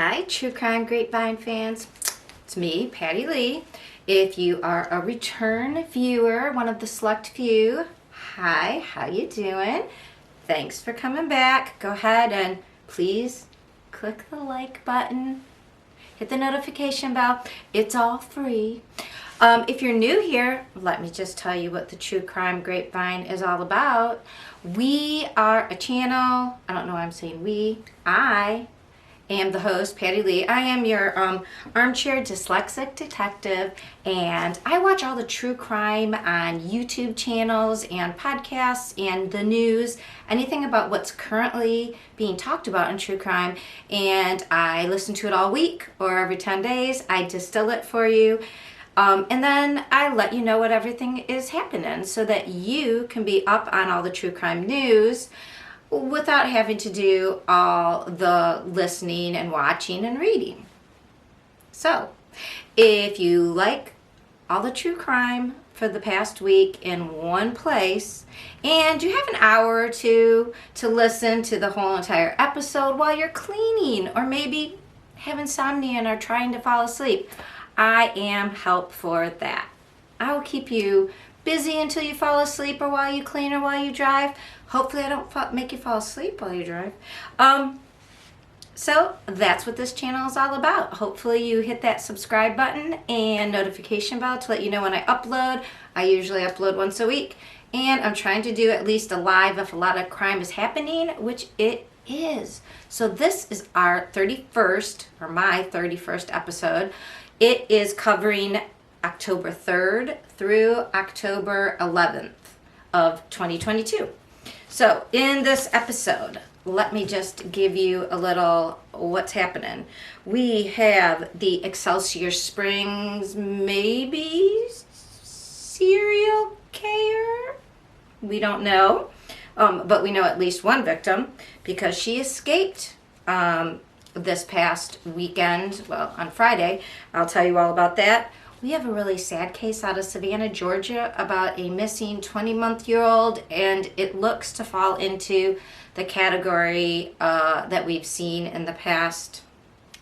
Hi, True Crime Grapevine fans. It's me, Patty Lee. If you are a return viewer, one of the select few, hi, how you doing? Thanks for coming back. Go ahead and please click the like button. Hit the notification bell. It's all free. If you're new here, let me just tell you what the True Crime Grapevine is all about. We are a channel. I don't know why I'm saying we. I am the host, Patty Lee. I am your armchair dyslexic detective, and I watch all the true crime on YouTube channels and podcasts and the news, anything about what's currently being talked about in true crime, and I listen to it all week or every 10 days. I distill it for you. And then I let you know what everything is happening so that you can be up on all the true crime news without having to do all the listening and watching and reading. So, if you like all the true crime for the past week in one place, and you have an hour or two to listen to the whole entire episode while you're cleaning, or maybe have insomnia and are trying to fall asleep, I am help for that. I will keep you busy until you fall asleep, or while you clean, or while you drive. Hopefully I don't make you fall asleep while you drive. So that's what this channel is all about. Hopefully you hit that subscribe button and notification bell to let you know when I upload. I usually upload once a week, and I'm trying to do at least a live if a lot of crime is happening, which it is. So this is our 31st, or my 31st episode. It is covering October 3rd through October 11th of 2022. So in this episode, let me just give you a little what's happening. We have the Excelsior Springs maybe serial killer. We don't know, but we know at least one victim because she escaped this past weekend, well, on Friday. I'll tell you all about that. We have a really sad case out of Savannah, Georgia about a missing 20-month-old, and it looks to fall into the category that we've seen in the past.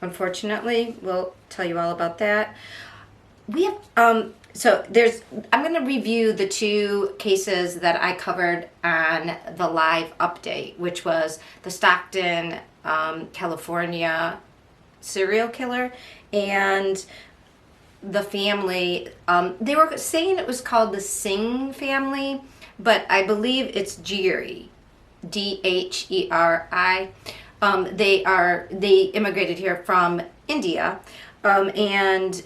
Unfortunately, we'll tell you all about that. We have, I'm going to review the two cases that I covered on the live update, which was the Stockton, California serial killer, and the family. They were saying it was called the Singh family, but I believe it's Dheri, Dheri. They immigrated here from India, and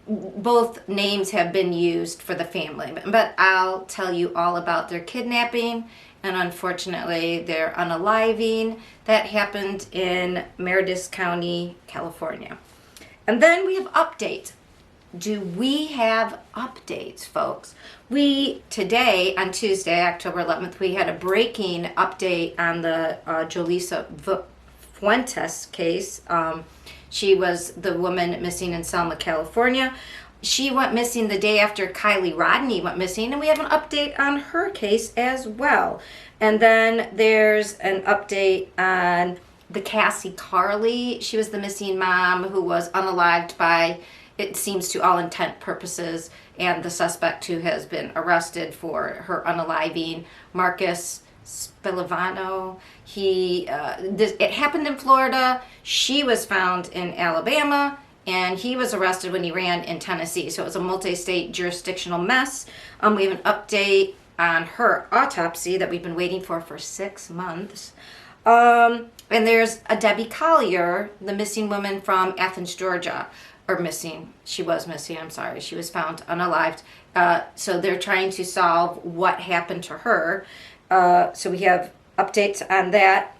both names have been used for the family. But I'll tell you all about their kidnapping and, unfortunately, their unaliving that happened in Meredith County, California. And then we have updates. Do we have updates, folks? Today, on Tuesday, October 11th, we had a breaking update on the Jolisa Fuentes case. She was the woman missing in Selma, California. She went missing the day after Kylie Rodney went missing, and we have an update on her case as well. And then there's an update on the Cassie Carly. She was the missing mom who was unalived by, it seems, to all intent purposes, and the suspect who has been arrested for her unaliving, Marcus Spilivano. It happened in Florida. She was found in Alabama, and he was arrested when he ran in Tennessee. So it was a multi-state jurisdictional mess. We have an update on her autopsy that we've been waiting for 6 months. And there's a Debbie Collier, the missing woman from Athens, Georgia. She was missing, I'm sorry. She was found unalived. So they're trying to solve what happened to her. So we have updates on that.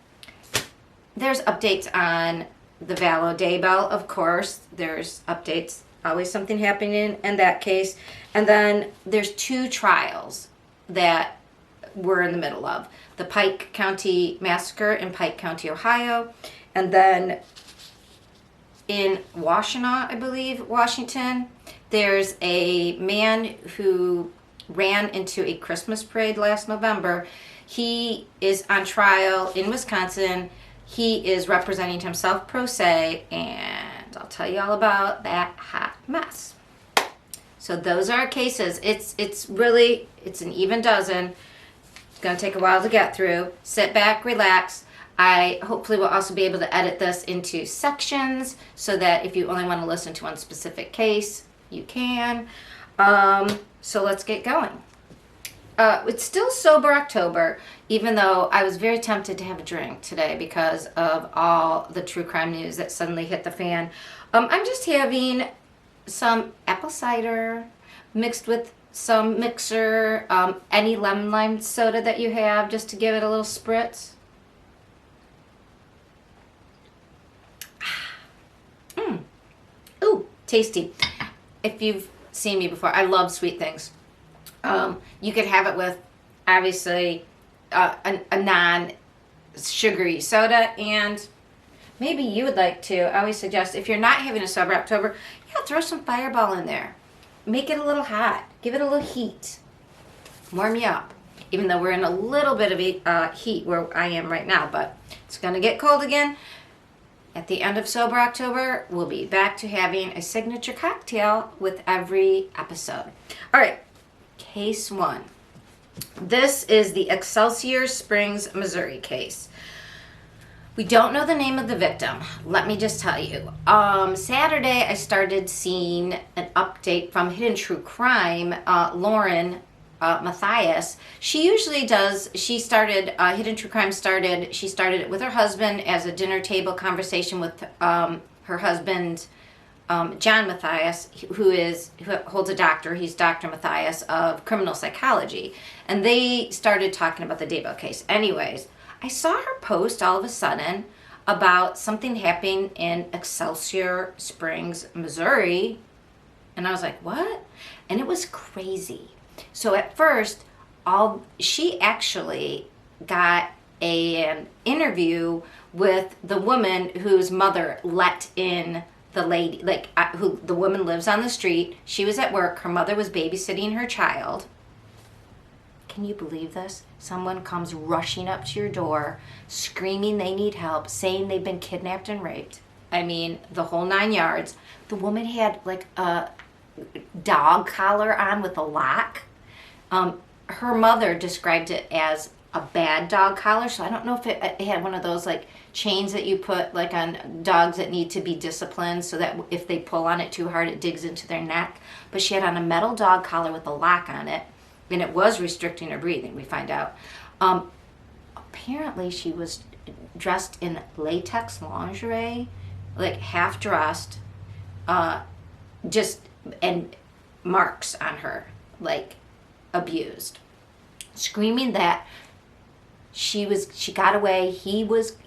There's updates on the Vallow Daybell, of course. There's updates, always something happening in that case. And then there's two trials that we're in the middle of. The Pike County Massacre in Pike County, Ohio. And then in Washington, there's a man who ran into a Christmas parade last November. He is on trial in Wisconsin. He is representing himself pro se, and I'll tell you all about that hot mess. So those are our cases. It's really an even dozen. It's going to take a while to get through. Sit back, relax. I hopefully will also be able to edit this into sections so that if you only want to listen to one specific case, you can. So let's get going. It's still sober October, even though I was very tempted to have a drink today because of all the true crime news that suddenly hit the fan. I'm just having some apple cider mixed with some mixer, any lemon lime soda that you have, just to give it a little spritz. Ooh, tasty. If you've seen me before, I love sweet things. You could have it with, obviously, a non-sugary soda, and maybe you would like to. I always suggest, if you're not having a sober October, yeah, throw some Fireball in there. Make it a little hot. Give it a little heat. Warm you up. Even though we're in a little bit of heat where I am right now, but it's going to get cold again. At the end of sober October, we'll be back to having a signature cocktail with every episode. All right. Case 1. This is the Excelsior Springs, Missouri case. We don't know the name of the victim. Let me just tell you. Saturday, I started seeing an update from Hidden True Crime. Lauren Matthias. She usually does. She started Hidden True Crime. She started it with her husband as a dinner table conversation with her husband. John Matthias, who holds a doctor. He's Dr. Matthias of criminal psychology. And they started talking about the Daybell case. Anyways, I saw her post all of a sudden about something happening in Excelsior Springs, Missouri. And I was like, what? And it was crazy. So at first, she actually got an interview with the woman whose mother let in the lady, who the woman lives on the street. She was at work. Her mother was babysitting her child. Can you believe this? Someone comes rushing up to your door, screaming they need help, saying they've been kidnapped and raped. I mean, the whole 9 yards. The woman had like a dog collar on with a lock. Her mother described it as a bad dog collar, so I don't know if it had one of those like chains that you put like on dogs that need to be disciplined so that if they pull on it too hard it digs into their neck. But she had on a metal dog collar with a lock on it, and it was restricting her breathing, we find out. Apparently she was dressed in latex lingerie, like half dressed, and marks on her, like abused, screaming that she got away, he was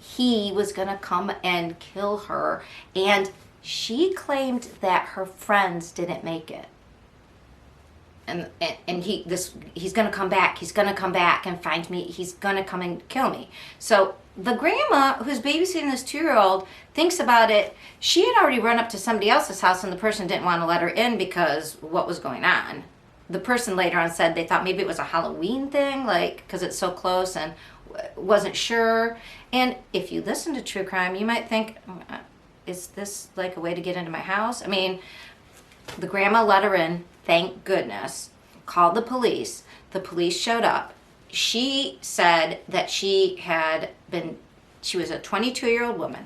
gonna come and kill her, and she claimed that her friends didn't make it, and he's gonna come back and find me, he's gonna come and kill me. So the grandma who's babysitting this 2-year-old thinks about it. She had already run up to somebody else's house, and the person didn't want to let her in because what was going on. The person later on said they thought maybe it was a Halloween thing, like, because it's so close, and wasn't sure. And if you listen to true crime, you might think, is this like a way to get into my house? I mean, the grandma let her in, thank goodness, called the police. The police showed up. She said that she was a 22-year-old woman.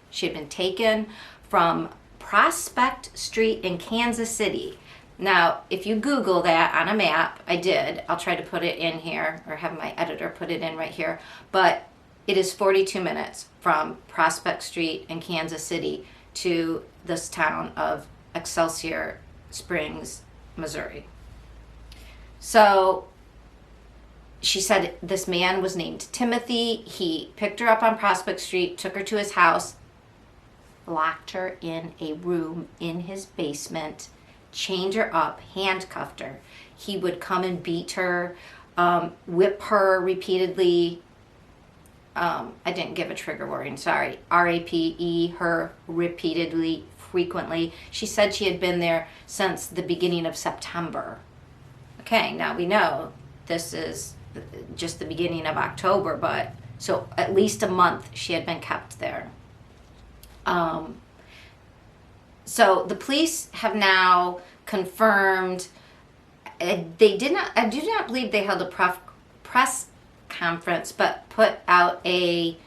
She had been taken from Prospect Street in Kansas City. Now, if you Google that on a map, I did. I'll try to put it in here, or have my editor put it in right here. But it is 42 minutes from Prospect Street in Kansas City to this town of Excelsior Springs, Missouri. So she said this man was named Timothy. He picked her up on Prospect Street, took her to his house, locked her in a room in his basement, chained her up, handcuffed her. He would come and beat her, whip her repeatedly. I didn't give a trigger warning, sorry. R-A-P-E, her repeatedly, frequently. She said she had been there since the beginning of September. Okay, now we know this is just the beginning of October, but So at least a month she had been kept there. So the police have now confirmed, I do not believe they held a press conference, but put out a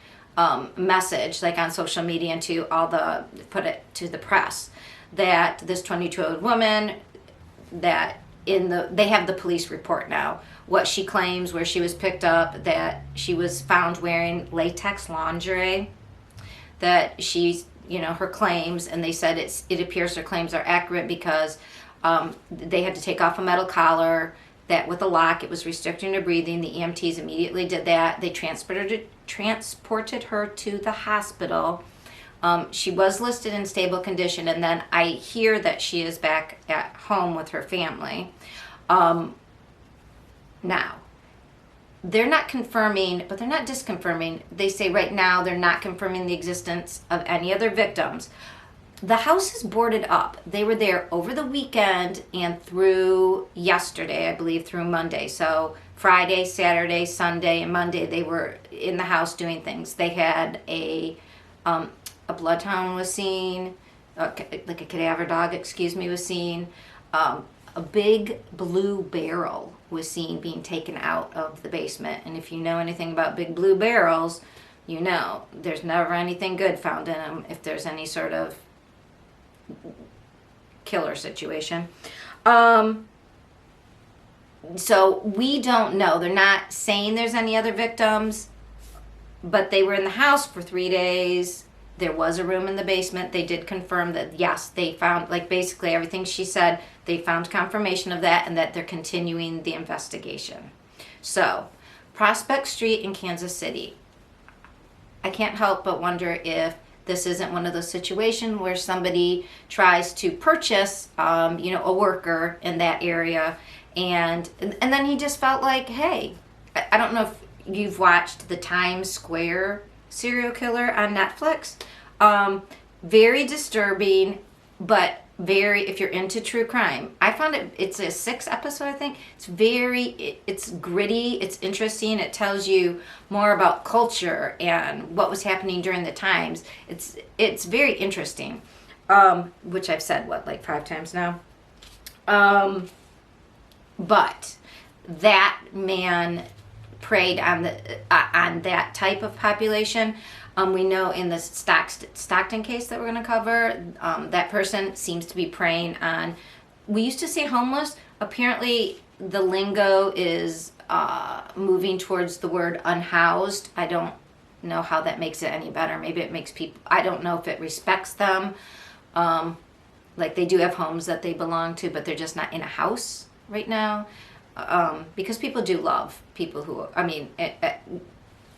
message like on social media and put it to the press, that this 22-year-old woman, that they have the police report now, what she claims, where she was picked up, that she was found wearing latex lingerie, that she's, her claims, and they said it appears her claims are accurate because they had to take off a metal collar, that with a lock it was restricting her breathing. The EMTs immediately did that. They transported her to the hospital. She was listed in stable condition, and then I hear that she is back at home with her family. Now, they're not confirming, but they're not disconfirming. They say right now they're not confirming the existence of any other victims. The house is boarded up. They were there over the weekend and through yesterday, I believe, through Monday. So Friday, Saturday, Sunday, and Monday they were in the house doing things. They had a bloodhound was seen, like a cadaver dog, was seen. A big blue barrel was seen being taken out of the basement. And if you know anything about big blue barrels, you know there's never anything good found in them if there's any sort of killer situation. So we don't know. They're not saying there's any other victims, but they were in the house for 3 days. There was a room in the basement. They did confirm that, yes, they found, like, basically everything she said, they found confirmation of that, and that they're continuing the investigation. So, Prospect Street in Kansas City. I can't help but wonder if this isn't one of those situations where somebody tries to purchase, a worker in that area, and then he just felt like, hey, I don't know if you've watched the Times Square serial killer on Netflix. Very disturbing, but if you're into true crime, I found it's a 6 episode, I think. It's gritty, it's interesting, it tells you more about culture and what was happening during the times. It's very interesting, which I've said, 5 times now. But that man preyed on that type of population. We know in the Stockton case that we're going to cover, that person seems to be preying on, we used to say homeless. Apparently the lingo is moving towards the word unhoused. I don't know how that makes it any better. Maybe it makes people, I don't know if it respects them. Like they do have homes that they belong to, but they're just not in a house right now. Because people do love people who,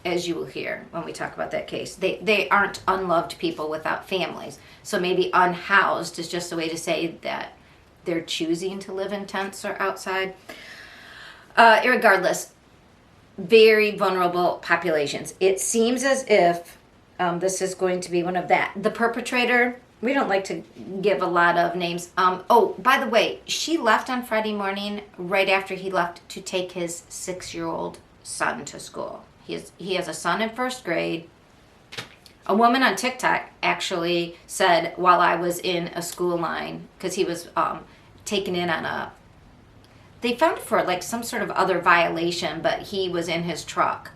as you will hear when we talk about that case, they aren't unloved people without families. So maybe unhoused is just a way to say that they're choosing to live in tents or outside. Irregardless, very vulnerable populations. It seems as if this is going to be one of that. The perpetrator, we don't like to give a lot of names. By the way, she left on Friday morning right after he left to take his 6-year-old son to school. He has a son in 1st grade. A woman on TikTok actually said, while I was in a school line, because he was taken in on they found for like some sort of other violation, but he was in his truck.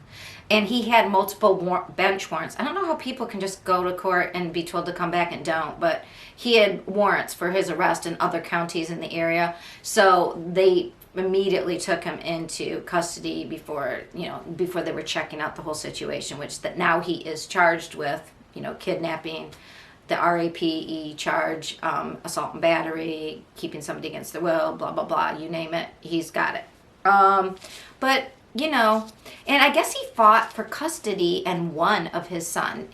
And he had multiple bench warrants. I don't know how people can just go to court and be told to come back and don't, but he had warrants for his arrest in other counties in the area. So they immediately took him into custody before they were checking out the whole situation, which that now he is charged with, kidnapping, the RAPE charge, assault and battery, keeping somebody against their will, blah, blah, blah, you name it, he's got it. But and I guess he fought for custody and won of his son.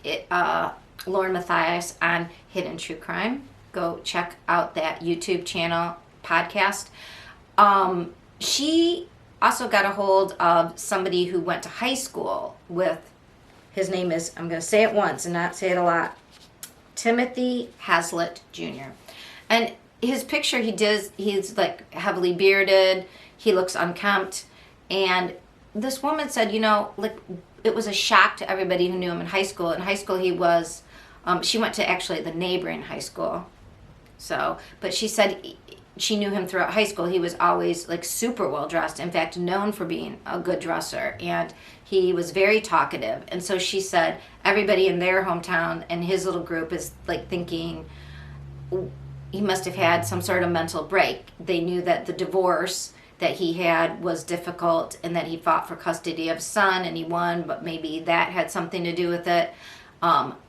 Lauren Matthias on Hidden True Crime. Go check out that YouTube channel podcast. She also got a hold of somebody who went to high school with, his name is, I'm going to say it once and not say it a lot, Timothy Haslet Jr. And his picture, he's like heavily bearded, he looks unkempt, and this woman said, it was a shock to everybody who knew him in high school. In high school, he was, she went to actually the neighboring high school. So, but she said she knew him throughout high school. He was always like super well dressed. In fact, known for being a good dresser. And he was very talkative. And so she said everybody in their hometown and his little group is like thinking he must have had some sort of mental break. They knew that the divorce that he had was difficult and that he fought for custody of his son and he won, but maybe that had something to do with it.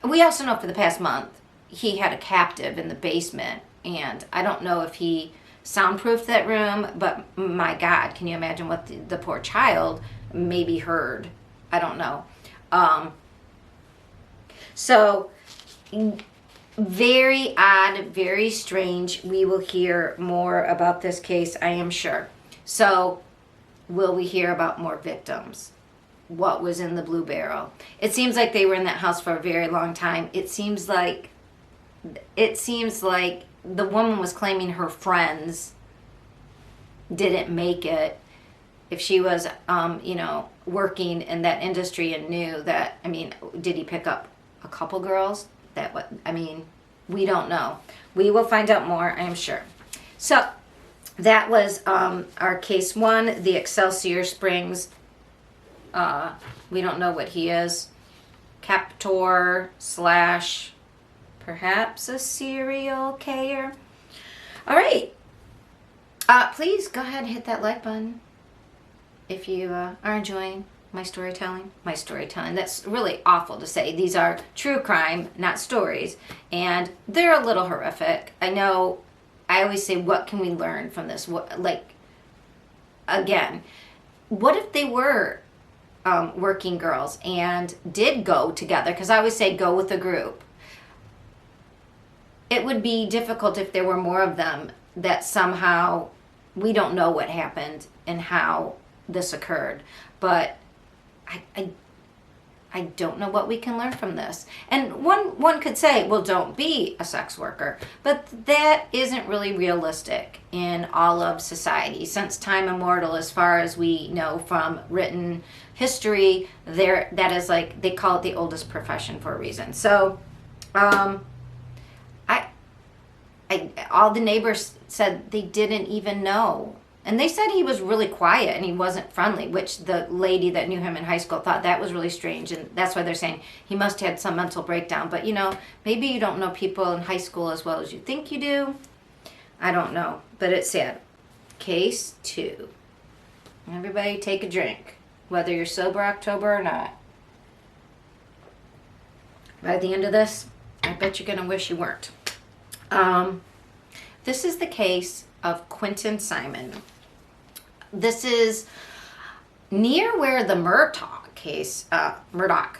We also know for the past month he had a captive in the basement, and I don't know if he soundproofed that room, but my God, can you imagine what the poor child maybe heard? I don't know. So very odd, very strange. We will hear more about this case, I am sure. So will we hear about more victims? What was in the blue barrel? It seems like they were in that house for a very long time. It seems like the woman was claiming her friends didn't make it. If she was, working in that industry and knew that, did he pick up a couple girls? We don't know. We will find out more, I am sure. So that was our case 1, the Excelsior Springs. We don't know what he is. Captor / perhaps a serial killer. All right. Please go ahead and hit that like button if you are enjoying my storytelling. That's really awful to say. These are true crime, not stories. And they're a little horrific. I know I always say, what can we learn from this? Again, what if they were working girls and did go together? Because I always say go with a group. It would be difficult if there were more of them that somehow we don't know what happened and how this occurred. But I don't know what we can learn from this. And one could say, well, don't be a sex worker. But that isn't really realistic in all of society. Since time immemorial, as far as we know from written history, that is like, they call it the oldest profession for a reason. So, all the neighbors said they didn't even know. And they said he was really quiet and he wasn't friendly, which the lady that knew him in high school thought that was really strange. And that's why they're saying he must have had some mental breakdown. But, maybe you don't know people in high school as well as you think you do. I don't know. But it's sad. Case 2. Everybody take a drink, whether you're sober October or not. By the end of this, I bet you're going to wish you weren't. This is the case of Quentin Simon. This is near where the case, Alec Murdaugh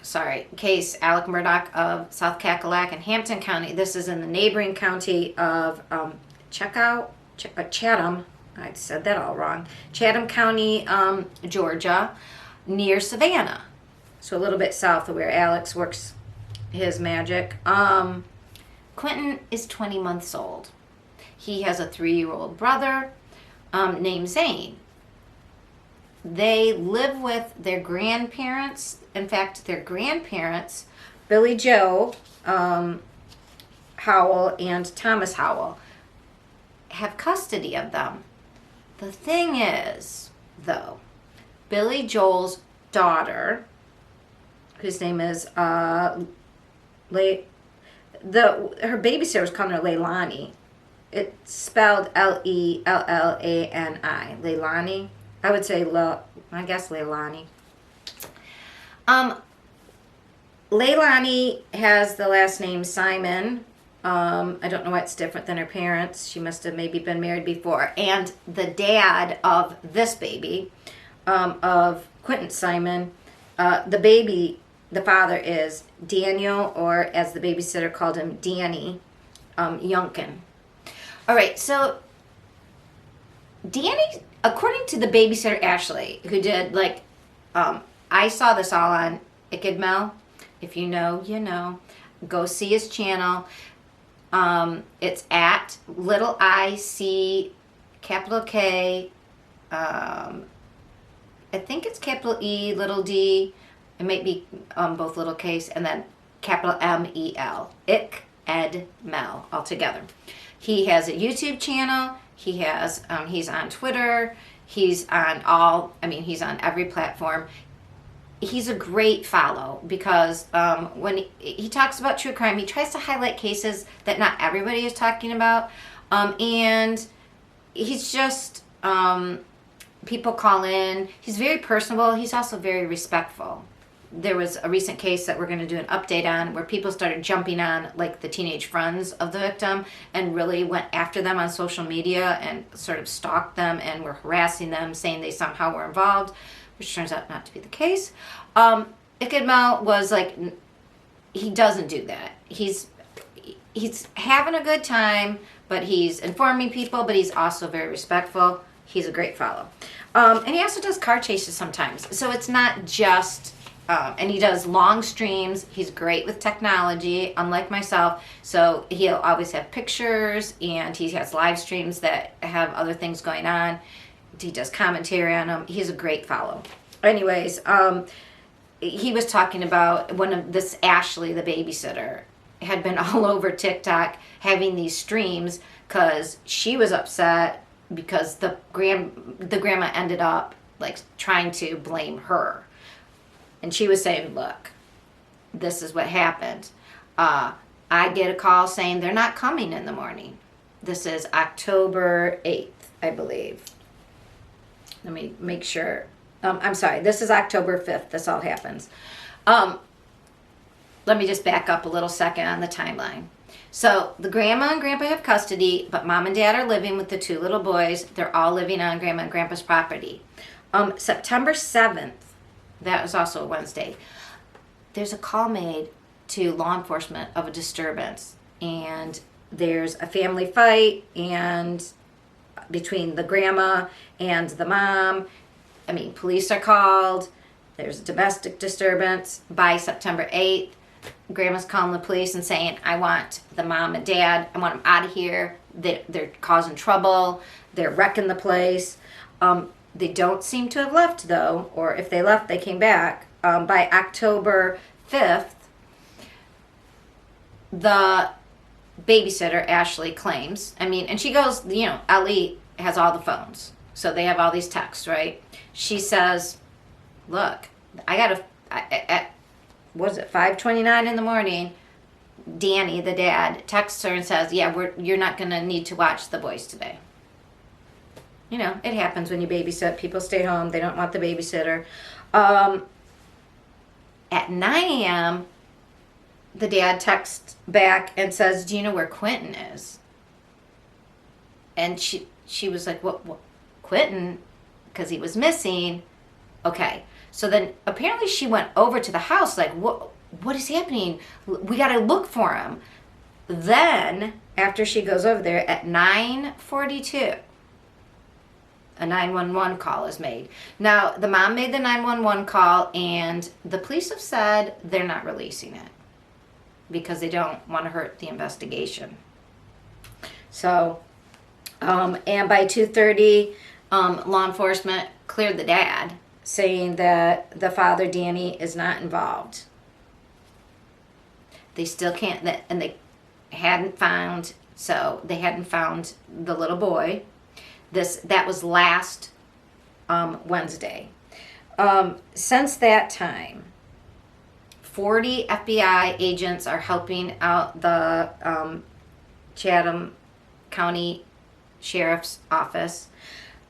of South Cackalack and Hampton County. This is in the neighboring county of Chatham. I said that all wrong. Chatham County, Georgia, near Savannah. So a little bit south of where Alex works his magic. Quentin is 20 months old. He has a 3-year-old brother named Zane. They live with their grandparents. In fact, their grandparents, Billy Joe Howell and Thomas Howell, have custody of them. The thing is, though, Billy Joel's daughter, whose name is her babysitter was calling her Leilani. It's spelled Lellani. Leilani. I would say I guess Leilani. Leilani has the last name Simon. I don't know why it's different than her parents. She must have maybe been married before. And the dad of this baby, of Quentin Simon, the father is Daniel, or as the babysitter called him, Danny Youngkin. All right, so Danny, according to the babysitter Ashley, who did I saw this all on Ickedmel. If you know, you know. Go see his channel. It's at little I-C, capital K, I think it's capital E, little D, It might be both lowercase and then capital M-E-L. Ik, Ed, Mel, all together. He has a YouTube channel. He has, he's on Twitter. He's on he's on every platform. He's a great follow because when he talks about true crime, he tries to highlight cases that not everybody is talking about. And he's just, people call in. He's very personable. He's also very respectful. There was a recent case that we're going to do an update on where people started jumping on like the teenage friends of the victim and really went after them on social media and sort of stalked them and were harassing them, saying they somehow were involved, which turns out not to be the case. Ikadmel was like, he doesn't do that. He's having a good time, but he's informing people, but he's also very respectful. He's a great follow. And he also does car chases sometimes. So it's not just, and he does long streams. He's great with technology, unlike myself. So he'll always have pictures, and he has live streams that have other things going on. He does commentary on them. He's a great follow. Anyways, he was talking about this Ashley, the babysitter, had been all over TikTok having these streams because she was upset because the grandma ended up like trying to blame her. And she was saying, look, this is what happened. I get a call saying they're not coming in the morning. This is October 8th, I believe. Let me make sure. I'm sorry, this is October 5th. This all happens. Let me just back up a little second on the timeline. So the grandma and grandpa have custody, but mom and dad are living with the two little boys. They're all living on grandma and grandpa's property. September 7th, that was also a Wednesday, there's a call made to law enforcement of a disturbance. And there's a family fight and between the grandma and the mom. Police are called. There's a domestic disturbance. By September 8th, grandma's calling the police and saying, I want the mom and dad, I want them out of here. They're causing trouble. They're wrecking the place. They don't seem to have left, though, or if they left, they came back. By October 5th, the babysitter, Ashley, claims, and she goes, Ali has all the phones. So they have all these texts, right? She says, look, at 5:29 in the morning, Danny, the dad, texts her and says, yeah, you're not going to need to watch the boys today. It happens when you babysit. People stay home. They don't want the babysitter. At 9 a.m., the dad texts back and says, do you know where Quentin is? And she was like, what Quentin? Because he was missing. Okay. So then apparently she went over to the house like, what is happening? We got to look for him. Then, after she goes over there at 9:42, a 911 call is made. Now, the mom made the 911 call, and the police have said they're not releasing it because they don't want to hurt the investigation. So, and by 2:30, law enforcement cleared the dad, saying that the father, Danny, is not involved. They still can't, and they hadn't found the little boy. That was last Wednesday. Since that time, 40 FBI agents are helping out the Chatham County Sheriff's Office.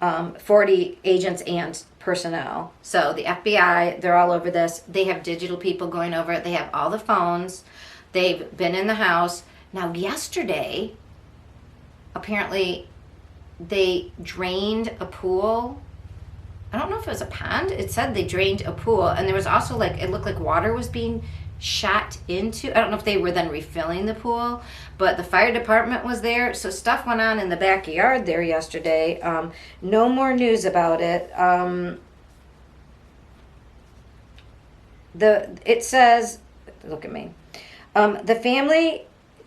40 agents and personnel. So the FBI, they're all over this. They have digital people going over it. They have all the phones. They've been in the house. Now, yesterday, apparently, they drained a pool. I don't know if it was a pond. It said they drained a pool. And there was also it looked like water was being shot into. I don't know if they were then refilling the pool, but the fire department was there. So stuff went on in the backyard there yesterday. No more news about it. It says, look at me. The family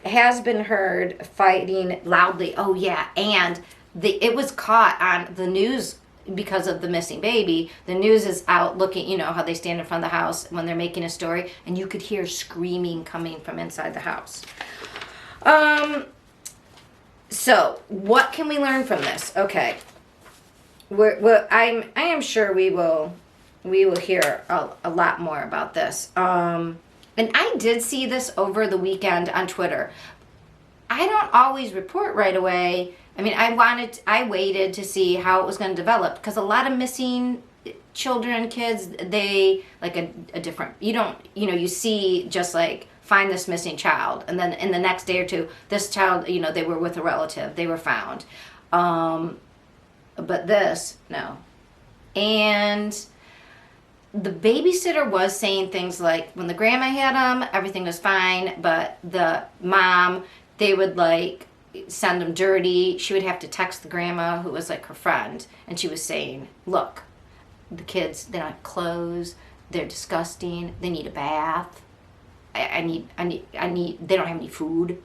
has been heard fighting loudly. Oh yeah, and it was caught on the news because of the missing baby. The news is out looking, you know, how they stand in front of the house when they're making a story, and you could hear screaming coming from inside the house. So what can we learn from this? Okay. I am sure we will hear a lot more about this. And I did see this over the weekend on Twitter. I don't always report right away. I mean, I waited to see how it was going to develop, because a lot of missing children, kids, they like a different, you see just like find this missing child, and then in the next day or two, this child, they were with a relative, they were found. But this, no. And the babysitter was saying things like, when the grandma had them, everything was fine, but the mom, they would like send them dirty. She would have to text the grandma, who was like her friend, and she was saying, look, the kids, they don't have clothes, they're disgusting, they need a bath, I need, they don't have any food.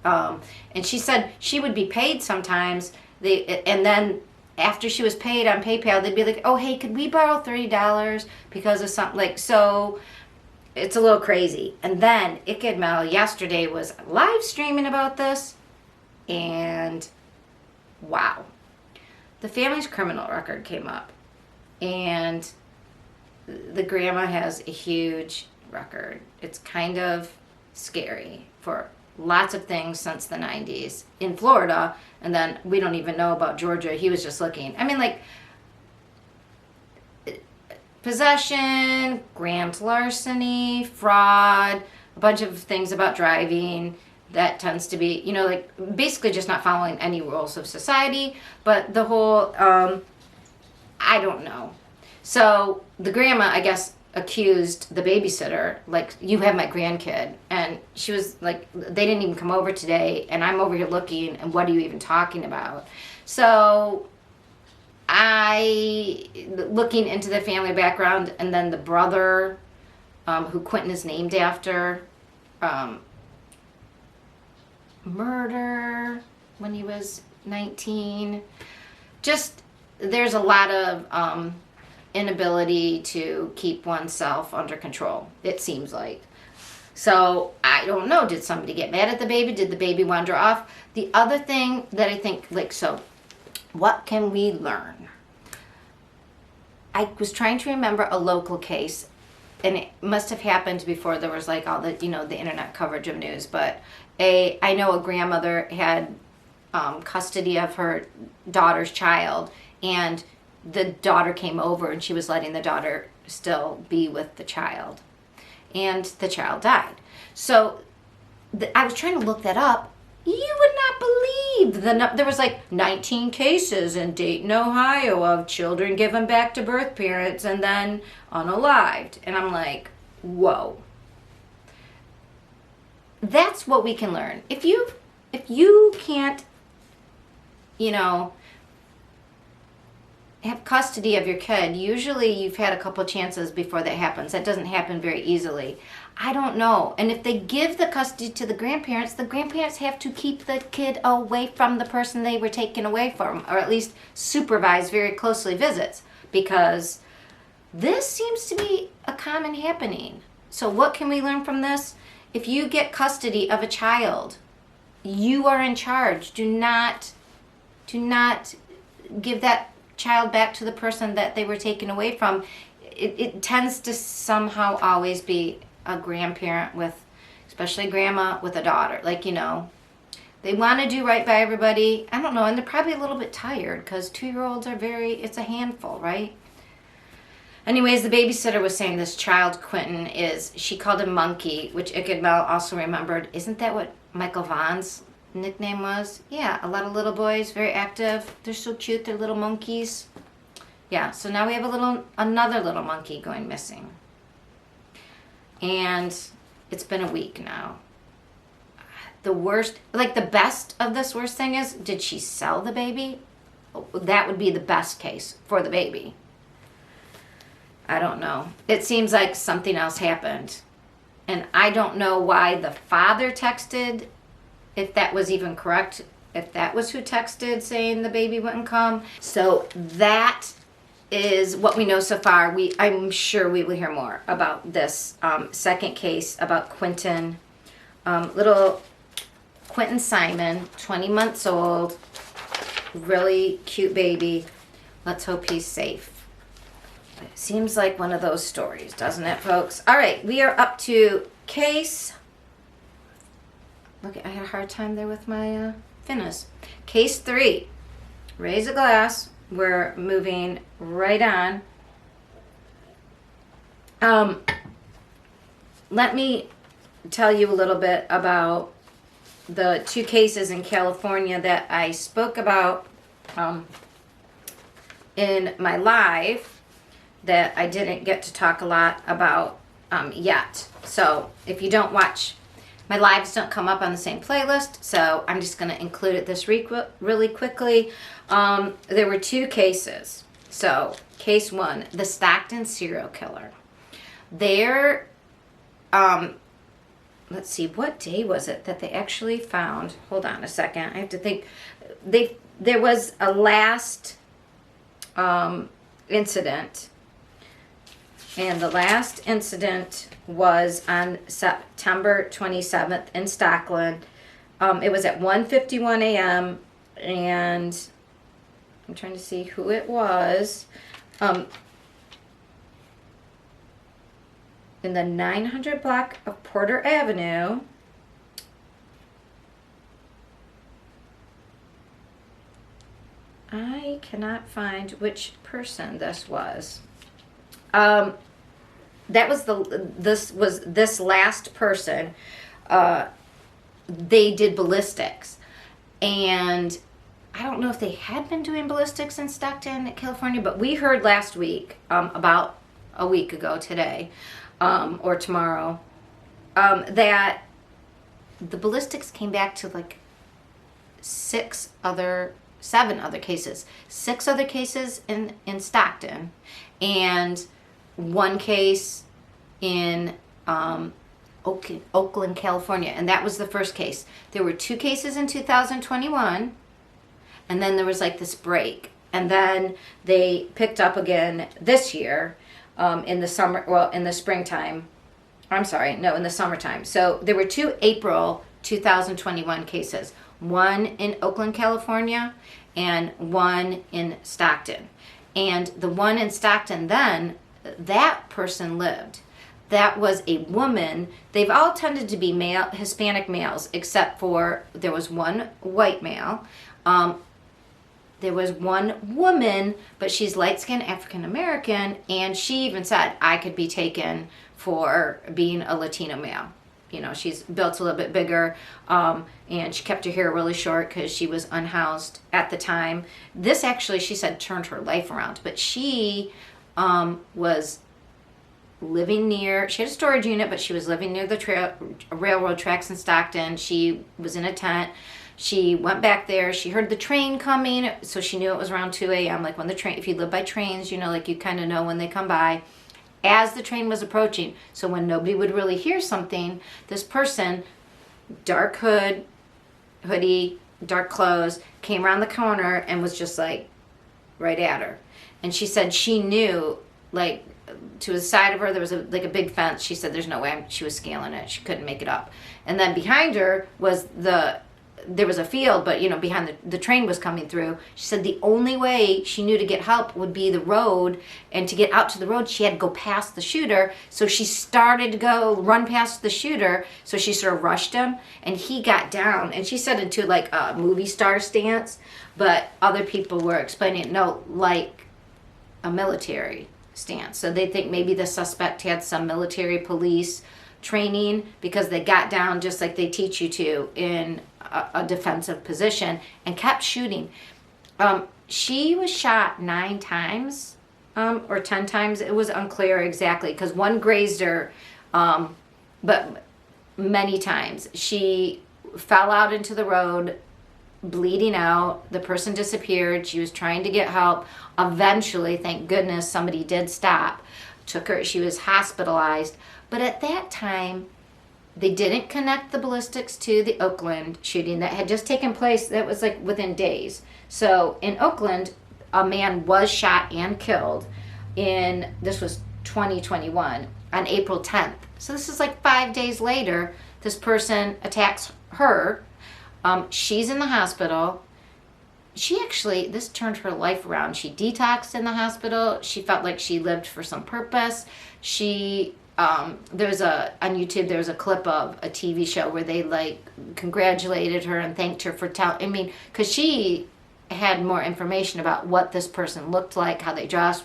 And she said she would be paid sometimes, and then after she was paid on PayPal, they'd be like, oh, hey, could we borrow $30 because of something, like, so it's a little crazy. And then Ikadmel yesterday was live streaming about this, and wow, the family's criminal record came up, and the grandma has a huge record. It's kind of scary for lots of things since the 90s in Florida, and then we don't even know about Georgia. He was just looking. I mean, like, possession, grand larceny, fraud, a bunch of things about driving. That tends to be, like, basically just not following any rules of society. But the whole, I don't know. So the grandma, I guess, accused the babysitter, like, you have my grandkid. And she was like, they didn't even come over today, and I'm over here looking, and what are you even talking about? So looking into the family background, and then the brother, who Quentin is named after, murder when he was 19. Just, there's a lot of inability to keep oneself under control, it seems like. So I don't know, did somebody get mad at the baby? Did the baby wander off? The other thing that I think, like, so what can we learn? I was trying to remember a local case, and it must have happened before there was like all the, the internet coverage of news, but I know a grandmother had custody of her daughter's child, and the daughter came over, and she was letting the daughter still be with the child, and the child died. So I was trying to look that up. You would not believe there was like 19 cases in Dayton, Ohio of children given back to birth parents and then unalived. And I'm like, whoa. That's what we can learn. If you can't, have custody of your kid, usually you've had a couple chances before that happens. That doesn't happen very easily. I don't know. And if they give the custody to the grandparents have to keep the kid away from the person they were taken away from, or at least supervise very closely visits, because this seems to be a common happening. So what can we learn from this? If you get custody of a child, you are in charge. Do not give that child back to the person that they were taken away from. It tends to somehow always be a grandparent with, especially grandma, with a daughter. Like, they want to do right by everybody. I don't know, and they're probably a little bit tired, because 2-year-olds are it's a handful, right? Anyways, the babysitter was saying this child, Quentin, she called him Monkey, which Ikadmel also remembered. Isn't that what Michael Vaughn's nickname was? Yeah, a lot of little boys, very active. They're so cute, they're little monkeys. Yeah, so now we have another little monkey going missing. And it's been a week now. The worst, like the best of this worst thing is, did she sell the baby? That would be the best case for the baby. I don't know. It seems like something else happened. And I don't know why the father texted, if that was even correct. if that was who texted saying the baby wouldn't come. So that is what we know so far. I'm sure we will hear more about this second case about Quentin, little Quentin Simon, 20 months old, really cute baby. Let's hope he's safe. It seems like one of those stories, doesn't it, folks? All right, we are up to case. Look, I had a hard time there with my finis. Case 3. Raise a glass. We're moving right on. Let me tell you a little bit about the 2 cases in California that I spoke about in my live that I didn't get to talk a lot about yet. So if you don't watch, my lives don't come up on the same playlist, so I'm just going to include it this week really quickly. There were 2 cases. So case 1, the Stockton serial killer. There, let's see, what day was it that they actually found? Hold on a second. I have to think. There was a last incident. And the last incident was on September 27th in Stockton. It was at 1:51 a.m. and I'm trying to see who it was. In the 900 block of Porter Avenue. I cannot find which person this was. This last person. They did ballistics, and I don't know if they had been doing ballistics in Stockton, California, but we heard last week, about a week ago today, or tomorrow, that the ballistics came back to like 7 other cases. 6 other cases in Stockton, and 1 case in Oakland, California, and that was the first case. There were 2 cases in 2021, and then there was like this break, and then they picked up again this year in the springtime. I'm sorry, no, in the summertime. So there were 2 April 2021 cases, 1 in Oakland, California, and 1 in Stockton. And the one in Stockton then, that person lived. That was a woman. They've all tended to be Hispanic males, except for there was 1 white male. There was 1 woman, but she's light-skinned African American, and she even said, I could be taken for being a Latino male. You know, she's built a little bit bigger, and she kept her hair really short because she was unhoused at the time. This actually, she said, turned her life around, but she was living near, she had a storage unit, but she was living near the railroad tracks in Stockton. She was in a tent. She went back there. She heard the train coming, so she knew it was around 2 a.m. Like when the train, if you live by trains, you know, like you kind of know when they come by. As the train was approaching, so when nobody would really hear something, this person, dark hoodie, dark clothes, came around the corner and was just like right at her. And she said she knew, like, to the side of her there was a big fence. She said there's no way she was scaling it. She couldn't make it up. And then behind her was there was a field, but you know, behind the train was coming through. She said the only way she knew to get help would be the road, and to get out to the road she had to go past the shooter. So she started to run past the shooter, so she sort of rushed him, and he got down, and she said into like a movie star stance, but other people were explaining it, no, like a military stance. So they think maybe the suspect had some military police training, because they got down just like they teach you to in a defensive position and kept shooting. She was shot 9 times or 10 times. It was unclear exactly, because 1 grazed her, but many times. She fell out into the road bleeding out. The person disappeared. She was trying to get help. Eventually, thank goodness, somebody did stop, took her. She was hospitalized. But at that time, They didn't connect the ballistics to the Oakland shooting that had just taken place. That was like within days. So in Oakland, a man was shot and killed this was 2021 on April 10th. So this is like 5 days later. This person attacks her. She's in the hospital. This turned her life around. She detoxed in the hospital. She felt like she lived for some purpose. On YouTube, there was a clip of a TV show where they like congratulated her and thanked her for because she had more information about what this person looked like, how they dressed.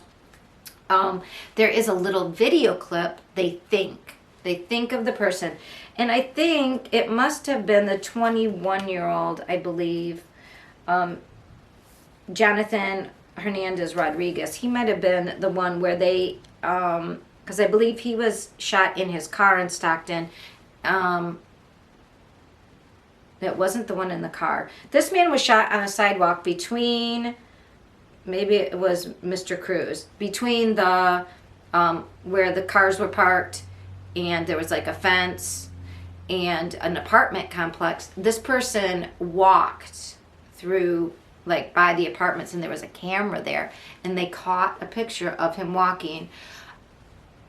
There is a little video clip. They think of the person, and I think it must have been the 21-year-old, I believe, Jonathan Hernandez Rodriguez. He might have been the one where they, because I believe he was shot in his car in Stockton. It wasn't the one in the car. This man was shot on a sidewalk between, maybe it was Mr. Cruz, between the, where the cars were parked, and there was like a fence and an apartment complex. This person walked through, like, by the apartments, and there was a camera there, and they caught a picture of him walking.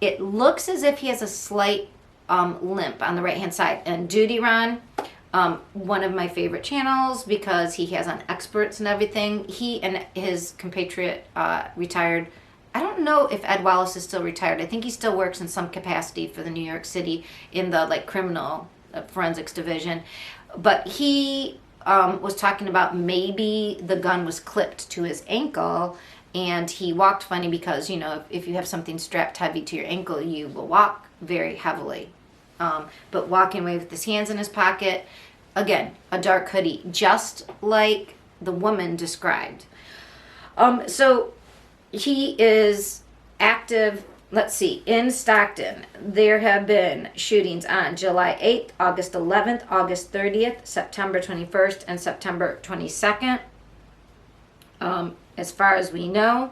It looks as if he has a slight limp on the right hand side. And Duty Ron, one of my favorite channels, because he has on experts and everything. He and his compatriot retired. I don't know if Ed Wallace is still retired. I think he still works in some capacity for the New York City in the like criminal forensics division. But he was talking about maybe the gun was clipped to his ankle, and he walked funny because, you know, if you have something strapped heavy to your ankle, you will walk very heavily. But walking away with his hands in his pocket, again, a dark hoodie, just like the woman described. So he is active. Let's see, in Stockton, there have been shootings on July 8th, August 11th, August 30th, September 21st, and September 22nd. As far as we know,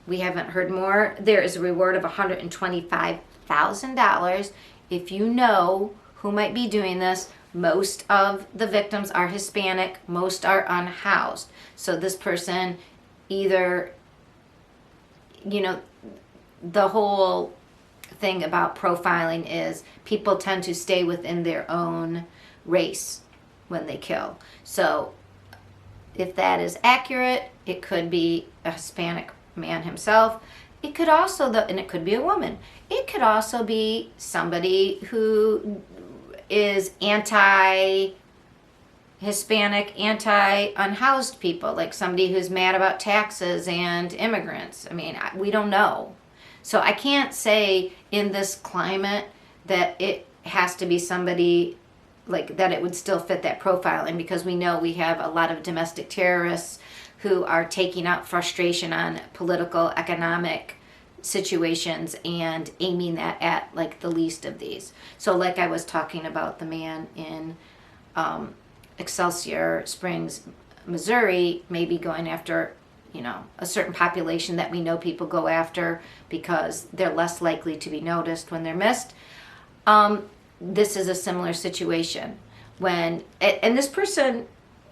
we haven't heard more. There is a reward of $125,000 if you know who might be doing this. Most of the victims are Hispanic. Most are unhoused. So this person either, you know, the whole thing about profiling is people tend to stay within their own race when they kill. So if that is accurate, it could be a Hispanic man himself. It could also, and it could be a woman. It could also be somebody who is anti-Hispanic, anti-unhoused people, like somebody who's mad about taxes and immigrants. I mean, we don't know. So I can't say in this climate that it has to be somebody like that, it would still fit that profiling, because we know we have a lot of domestic terrorists who are taking out frustration on political, economic situations and aiming that at like the least of these. So like I was talking about the man in Excelsior Springs, Missouri, maybe going after, you know, a certain population that we know people go after because they're less likely to be noticed when they're missed. This is a similar situation and this person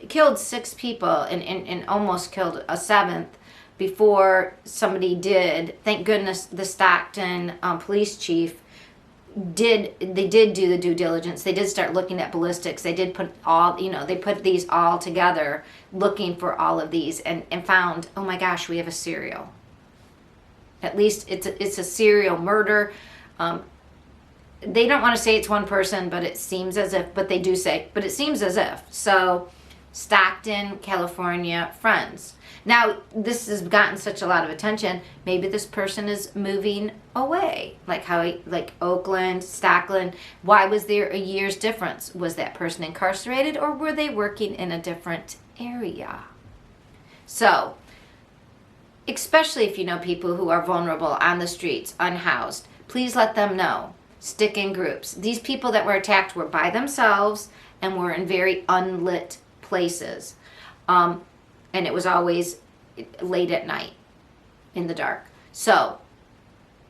killed 6 people and almost killed a 7th before somebody did. Thank goodness the Stockton police chief did do the due diligence. They did start looking at ballistics. They did put they put these all together, looking for all of these, and found, oh my gosh, we have a serial. At least it's a serial murder. They don't want to say it's one person, but it seems as if, but they do say, but it seems as if. So Stockton, California, friends. Now, this has gotten such a lot of attention. Maybe this person is moving away, like Oakland, Stockton. Why was there a year's difference? Was that person incarcerated, or were they working in a different area? So, especially if you know people who are vulnerable on the streets, unhoused, please let them know. Stick in groups. These people that were attacked were by themselves and were in very unlit places. And it was always late at night in the dark. So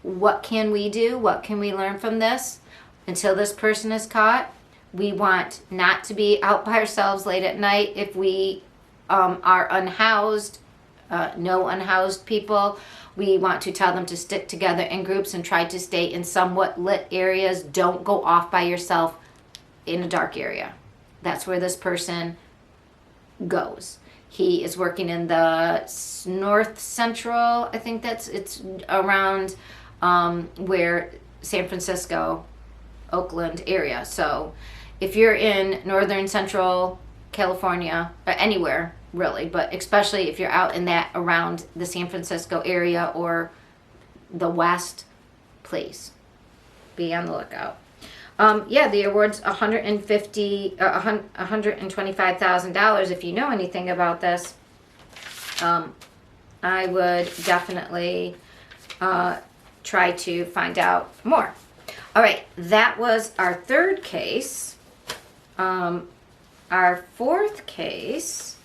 what can we do? What can we learn from this? Until this person is caught, We want not to be out by ourselves late at night. If we are unhoused, no unhoused people, we want to tell them to stick together in groups and try to stay in somewhat lit areas. Don't go off by yourself in a dark area. That's where this person goes. He is working in the north central, I think it's around where San Francisco, Oakland area. So if you're in northern central California, or anywhere really, but especially if you're out in that around the San Francisco area or the west, please be on the lookout. Yeah, the award's $125,000. If you know anything about this, I would definitely try to find out more. All right, that was our third case. Our fourth case,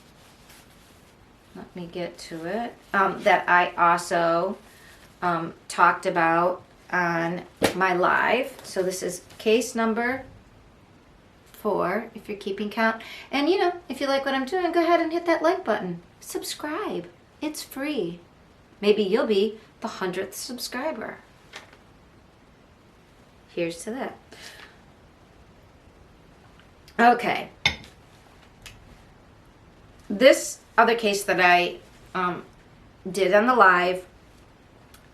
let me get to it, that I also talked about on my live. So this is case number 4, if you're keeping count. And you know, if you like what I'm doing, go ahead and hit that like button. Subscribe. It's free. Maybe you'll be the 100th subscriber. Here's to that. Okay. This other case that I did on the live,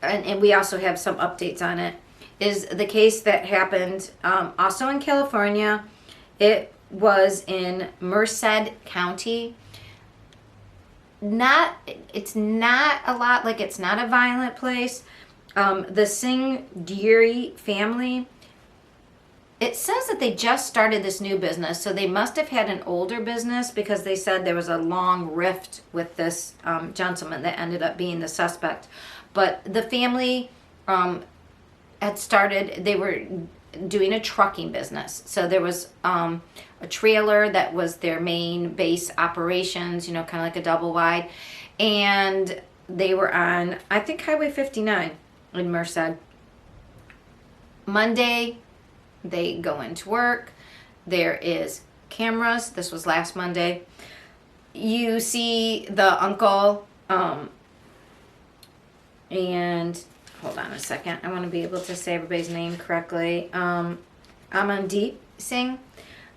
and we also have some updates on it, is the case that happened also in California. It was in Merced County. It's not a lot, like it's not a violent place. The Tcgv family, it says that they just started this new business, so they must have had an older business, because they said there was a long rift with this gentleman that ended up being the suspect. But the family had started, they were doing a trucking business. So there was a trailer that was their main base operations, you know, kind of like a double wide. And they were on, I think, Highway 59 in Merced. Monday, they go into work. There is cameras. This was last Monday. You see the uncle, and hold on a second. I want to be able to say everybody's name correctly. Amandeep Singh,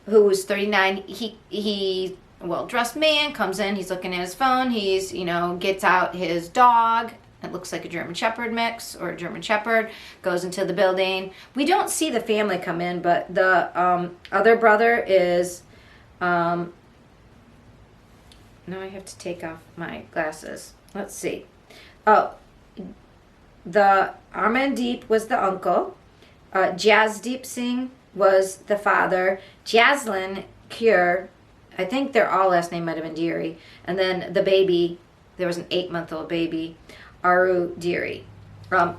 who was 39. He well-dressed man comes in. He's looking at his phone. He's, you know, gets out his dog. It looks like a German Shepherd mix or a German Shepherd. Goes into the building. We don't see the family come in, but the other brother is. Now I have to take off my glasses. Let's see. Oh. The Amandeep was the uncle. Jasdeep Singh was the father. Jaslin Kaur, I think their all last name might have been Deary. And then the baby, there was an 8-month-old baby, Aru Deary.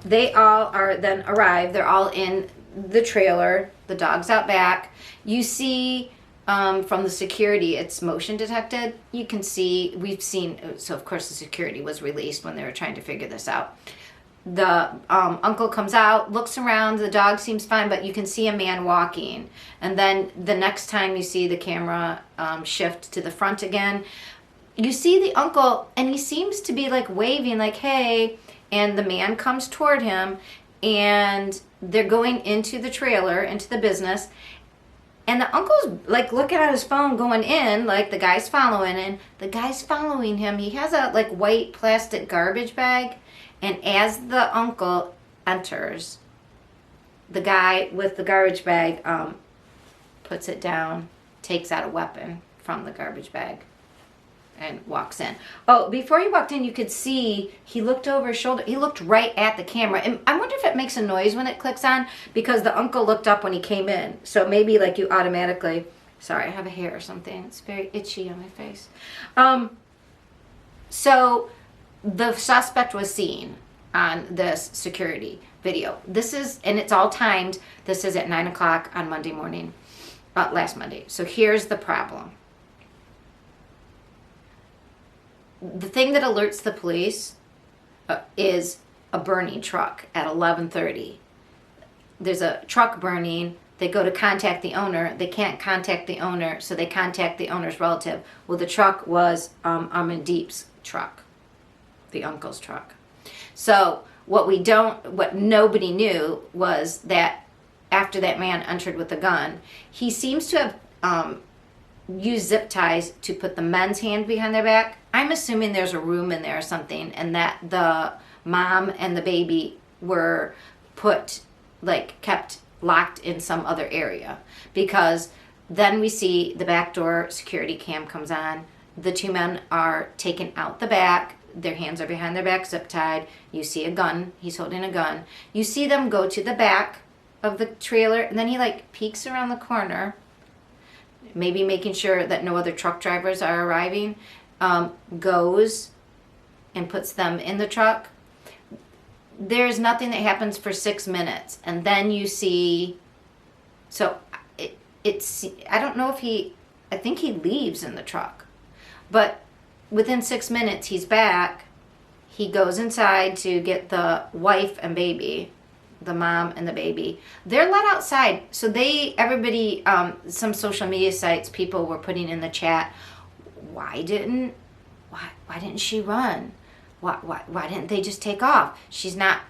They all are then arrived. They're all in the trailer. The dog's out back. You see from the security, it's motion detected. You can see, we've seen, so of course the security was released when they were trying to figure this out. The uncle comes out, looks around, the dog seems fine, but you can see a man walking. And then the next time you see the camera shift to the front again, you see the uncle, and he seems to be like waving like, hey, and the man comes toward him, and they're going into the trailer, into the business, and the uncle's like looking at his phone going in, like the guy's following, and the guy's following him. He has a like white plastic garbage bag. And as the uncle enters, the guy with the garbage bag puts it down, takes out a weapon from the garbage bag, and walks in. Oh, before he walked in, you could see he looked over his shoulder. He looked right at the camera. And I wonder if it makes a noise when it clicks on, because the uncle looked up when he came in. So maybe like you automatically, sorry, I have a hair or something. It's very itchy on my face. So the suspect was seen on this security video. This is, and it's all timed. This is at 9 o'clock on Monday morning, last Monday. So here's the problem. The thing that alerts the police is a burning truck at 11:30. There's a truck burning. They go to contact the owner. They can't contact the owner, so they contact the owner's relative. Well, the truck was Amandeep's truck, the uncle's truck. So what nobody knew was that after that man entered with a gun, he seems to have used zip ties to put the men's hand behind their back. I'm assuming there's a room in there or something, and that the mom and the baby were kept locked in some other area, because then we see the back door security cam comes on. The two men are taken out the back. Their hands are behind their back, zip tied. You see a gun. He's holding a gun. You see them go to the back of the trailer, and then he peeks around the corner, maybe making sure that no other truck drivers are arriving, goes and puts them in the truck. There's nothing that happens for 6 minutes, and then you see, so it's I don't know if I think he leaves in the truck, but within 6 minutes he's back. He goes inside to get the wife and baby, the mom and the baby. They're let outside. So everybody, some social media sites, people were putting in the chat, why didn't she run? Why didn't they just take off? She's not,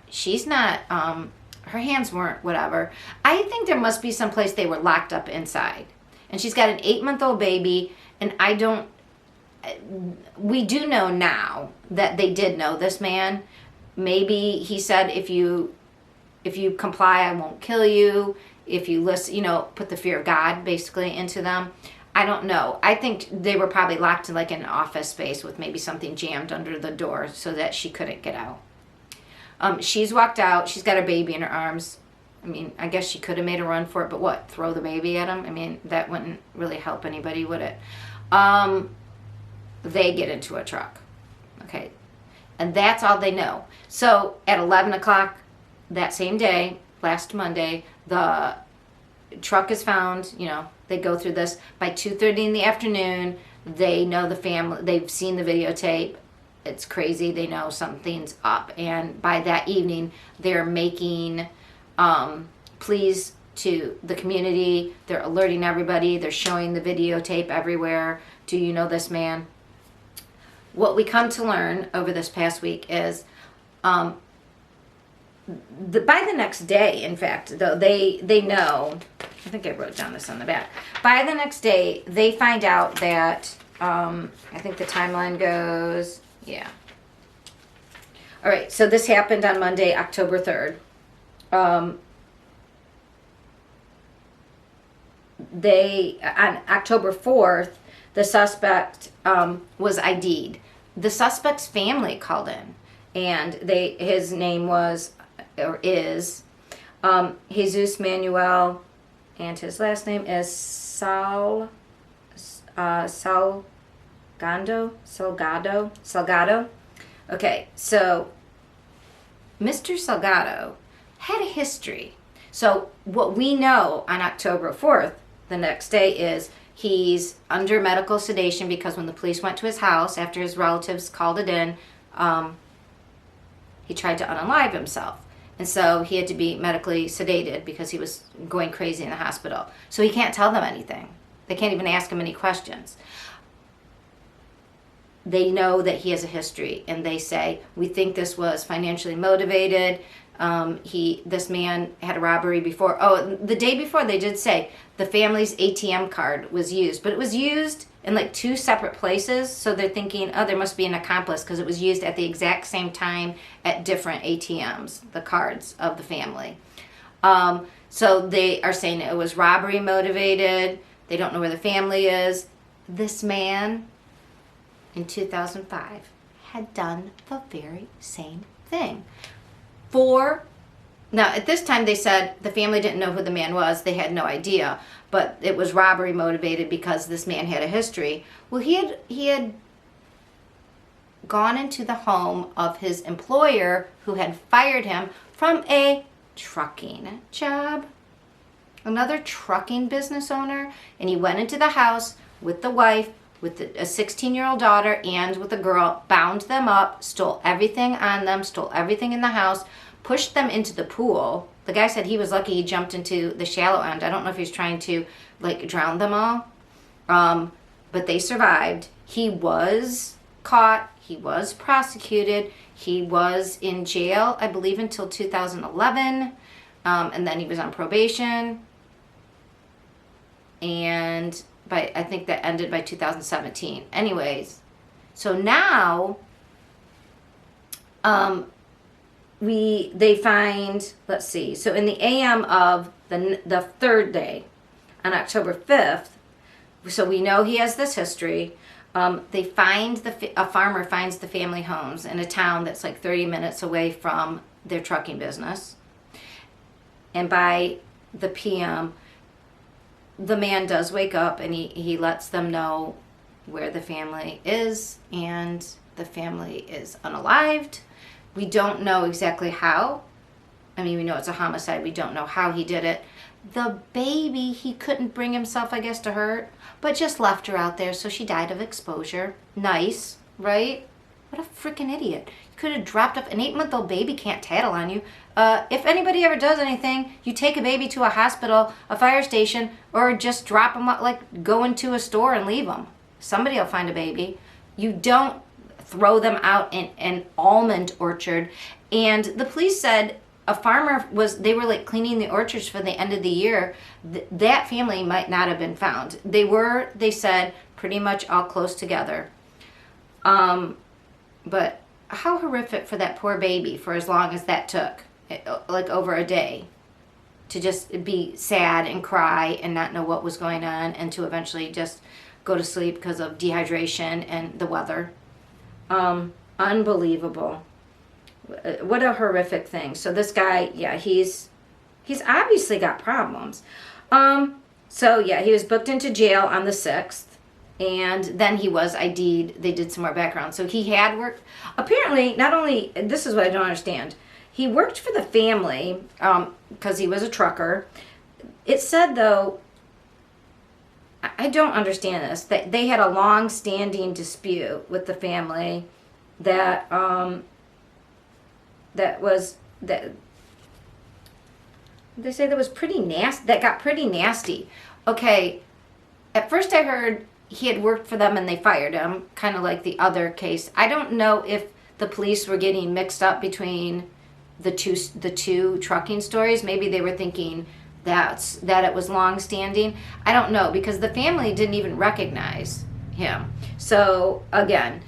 her hands weren't whatever. I think there must be some place they were locked up inside. And she's got an 8-month-old baby, and we do know now that they did know this man. Maybe he said, if you comply, I won't kill you. If you listen, put the fear of God basically into them. I don't know. I think they were probably locked in an office space with maybe something jammed under the door so that she couldn't get out. She's walked out. She's got her baby in her arms. I mean, I guess she could have made a run for it, but what? Throw the baby at him? I mean, that wouldn't really help anybody, would it? They get into a truck. Okay. And that's all they know. So at 11 o'clock that same day, last Monday, the truck is found. They go through this. By 2:30 in the afternoon, they know the family. They've seen the videotape. It's crazy. They know something's up. And by that evening, they're making pleas to the community. They're alerting everybody. They're showing the videotape everywhere. Do you know this man? What we come to learn over this past week is by the next day, in fact, though, they know, I think I wrote down this on the back. By the next day, they find out that, I think the timeline goes, yeah. All right, so this happened on Monday, October 3rd. On October 4th, the suspect was ID'd. The suspect's family called in, and his name was, or is, Jesus Manuel, and his last name is Salgado. Okay, so Mr. Salgado had a history. So what we know on October 4th, the next day, is he's under medical sedation because when the police went to his house after his relatives called it in, he tried to unalive himself. And so he had to be medically sedated because he was going crazy in the hospital. So he can't tell them anything. They can't even ask him any questions. They know that he has a history, and they say, we think this was financially motivated. This man had a robbery before. Oh, the day before they did say the family's ATM card was used, but it was used in 2 separate places. So they're thinking, oh, there must be an accomplice because it was used at the exact same time at different ATMs, the cards of the family. So they are saying it was robbery motivated. They don't know where the family is. This man in 2005 had done the very same thing. Now, at this time, they said the family didn't know who the man was. They had no idea. But it was robbery motivated because this man had a history. Well, he had gone into the home of his employer who had fired him from a trucking job. Another trucking business owner. And he went into the house with the wife, with a 16-year-old daughter, and with a girl, bound them up, stole everything on them, stole everything in the house, pushed them into the pool. the guy said he was lucky he jumped into the shallow end. I don't know if he was trying to like drown them all, but they survived. He was caught. He was prosecuted. He was in jail, I believe, until 2011, and then he was on probation. And I think that ended by 2017. Anyways, so now they find, let's see, so in the AM of the third day, on October 5th, so we know he has this history. They find a farmer finds the family homes in a town that's like 30 minutes away from their trucking business. And by the PM, the man does wake up and he lets them know where the family is, and the family is unalived. We don't know exactly how. I mean, we know it's a homicide. We don't know how he did it. The baby, he couldn't bring himself, I guess, to hurt, but just left her out there, so she died of exposure. Nice, right? What a freaking idiot. You could have dropped up an 8-month-old baby, can't tattle on you. If anybody ever does anything, you take a baby to a hospital, a fire station, or just drop them, like go into a store and leave them. Somebody will find a baby. You don't throw them out in an almond orchard. And the police said a farmer they were like cleaning the orchards for the end of the year. That family might not have been found. They said, pretty much all close together. But how horrific for that poor baby for as long as that took, like over a day, to just be sad and cry and not know what was going on, and to eventually just go to sleep because of dehydration and the weather. Unbelievable. What a horrific thing. So this guy, yeah, he's obviously got problems. So yeah, he was booked into jail on the 6th, and then he was ID'd. They did some more background. So he had worked, apparently, not only, this is what I don't understand, he worked for the family because he was a trucker. It said, though, I don't understand this, that they had a long-standing dispute with the family that they say that was pretty nasty, that got pretty nasty. Okay, at first I heard he had worked for them and they fired him, kind of like the other case. I don't know if the police were getting mixed up between the two trucking stories. Maybe they were thinking that it was long-standing. I don't know, because the family didn't even recognize him. So again,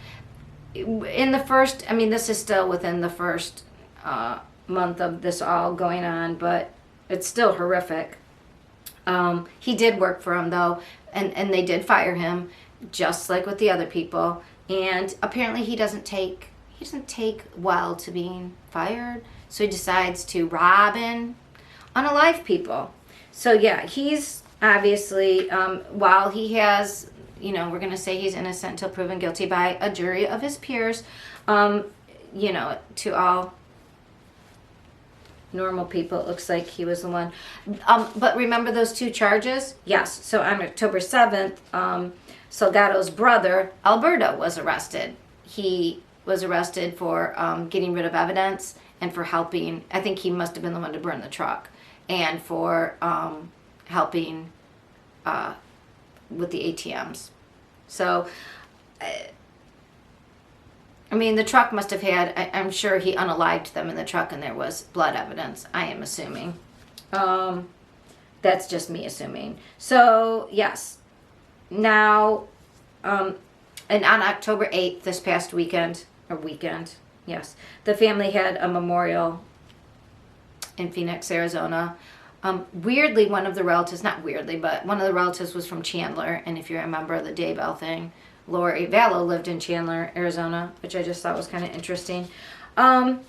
in the first, I mean, this is still within the first month of this all going on, but it's still horrific. He did work for him, though, and they did fire him, just like with the other people. And apparently he doesn't take well to being fired, so he decides to rob and unalive people. So yeah, he's obviously, while he has, we're going to say he's innocent until proven guilty by a jury of his peers, to all normal people, it looks like he was the one. But remember those two charges? Yes. So on October 7th, Salgado's brother, Alberto, was arrested. He was arrested for getting rid of evidence and for helping. I think he must have been the one to burn the truck, and for helping with the ATMs. So, I mean, the truck must have had, I'm sure he unalived them in the truck and there was blood evidence, I am assuming. That's just me assuming. So, yes. Now, and on October 8th, this past weekend, yes, the family had a memorial in Phoenix, Arizona. Weirdly, one of the relatives, not weirdly, but one of the relatives was from Chandler, and if you remember the Daybell thing, Lori Vallow lived in Chandler, Arizona, which I just thought was kind of interesting. And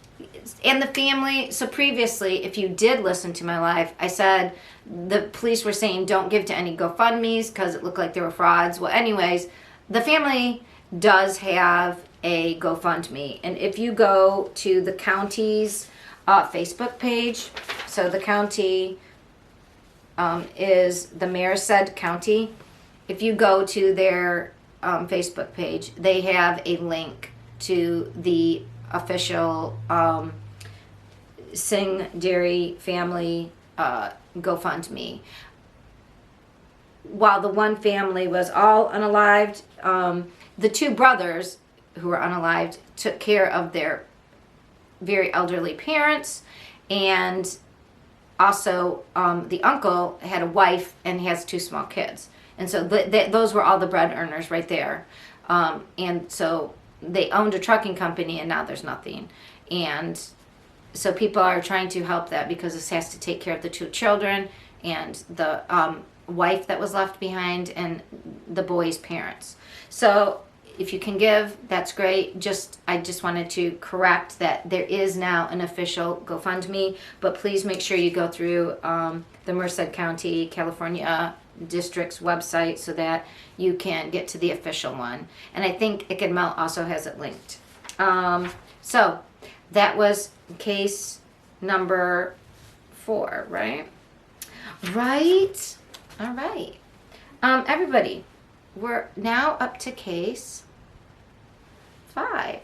the family, so previously, if you did listen to my live, I said the police were saying don't give to any GoFundMes because it looked like they were frauds. Well, anyways, the family does have a GoFundMe, and if you go to the county's Facebook page, so the county is the Merced County. If you go to their Facebook page, they have a link to the official Singh Dairy Family GoFundMe. While the one family was all unalived, the two brothers who were unalived took care of their very elderly parents, and also the uncle had a wife and has two small kids. And so those were all the bread earners right there. And so they owned a trucking company, and now there's nothing. And so people are trying to help that, because this has to take care of the two children and the wife that was left behind and the boy's parents. So if you can give, that's great. I just wanted to correct that there is now an official GoFundMe, but please make sure you go through the Merced County, California district's website so that you can get to the official one. And I think ICIDML also has it linked. So that was case number 4, right? Right. All right. Everybody, we're now up to case 5.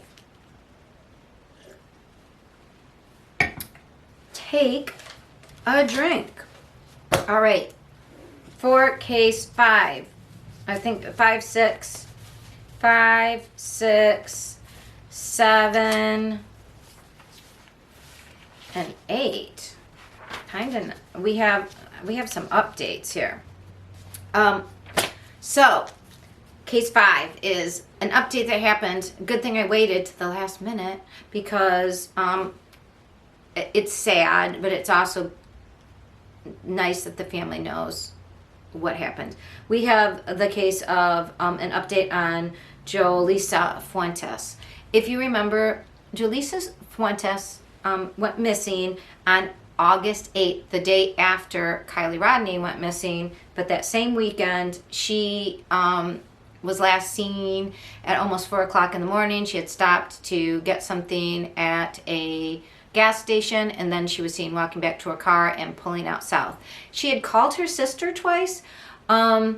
Take a drink. All right. For case 5, I think 5, 6, 7, and 8. Kind of. We have some updates here. So case 5 is an update that happened. Good thing I waited to the last minute, because it's sad, but it's also nice that the family knows what happened. We have the case of an update on Jolisa Fuentes. If you remember, Jolisa Fuentes went missing on August 8th, the day after Kylie Rodney went missing. But that same weekend, she was last seen at almost 4 o'clock in the morning. She had stopped to get something at a gas station, and then she was seen walking back to her car and pulling out south. She had called her sister twice. I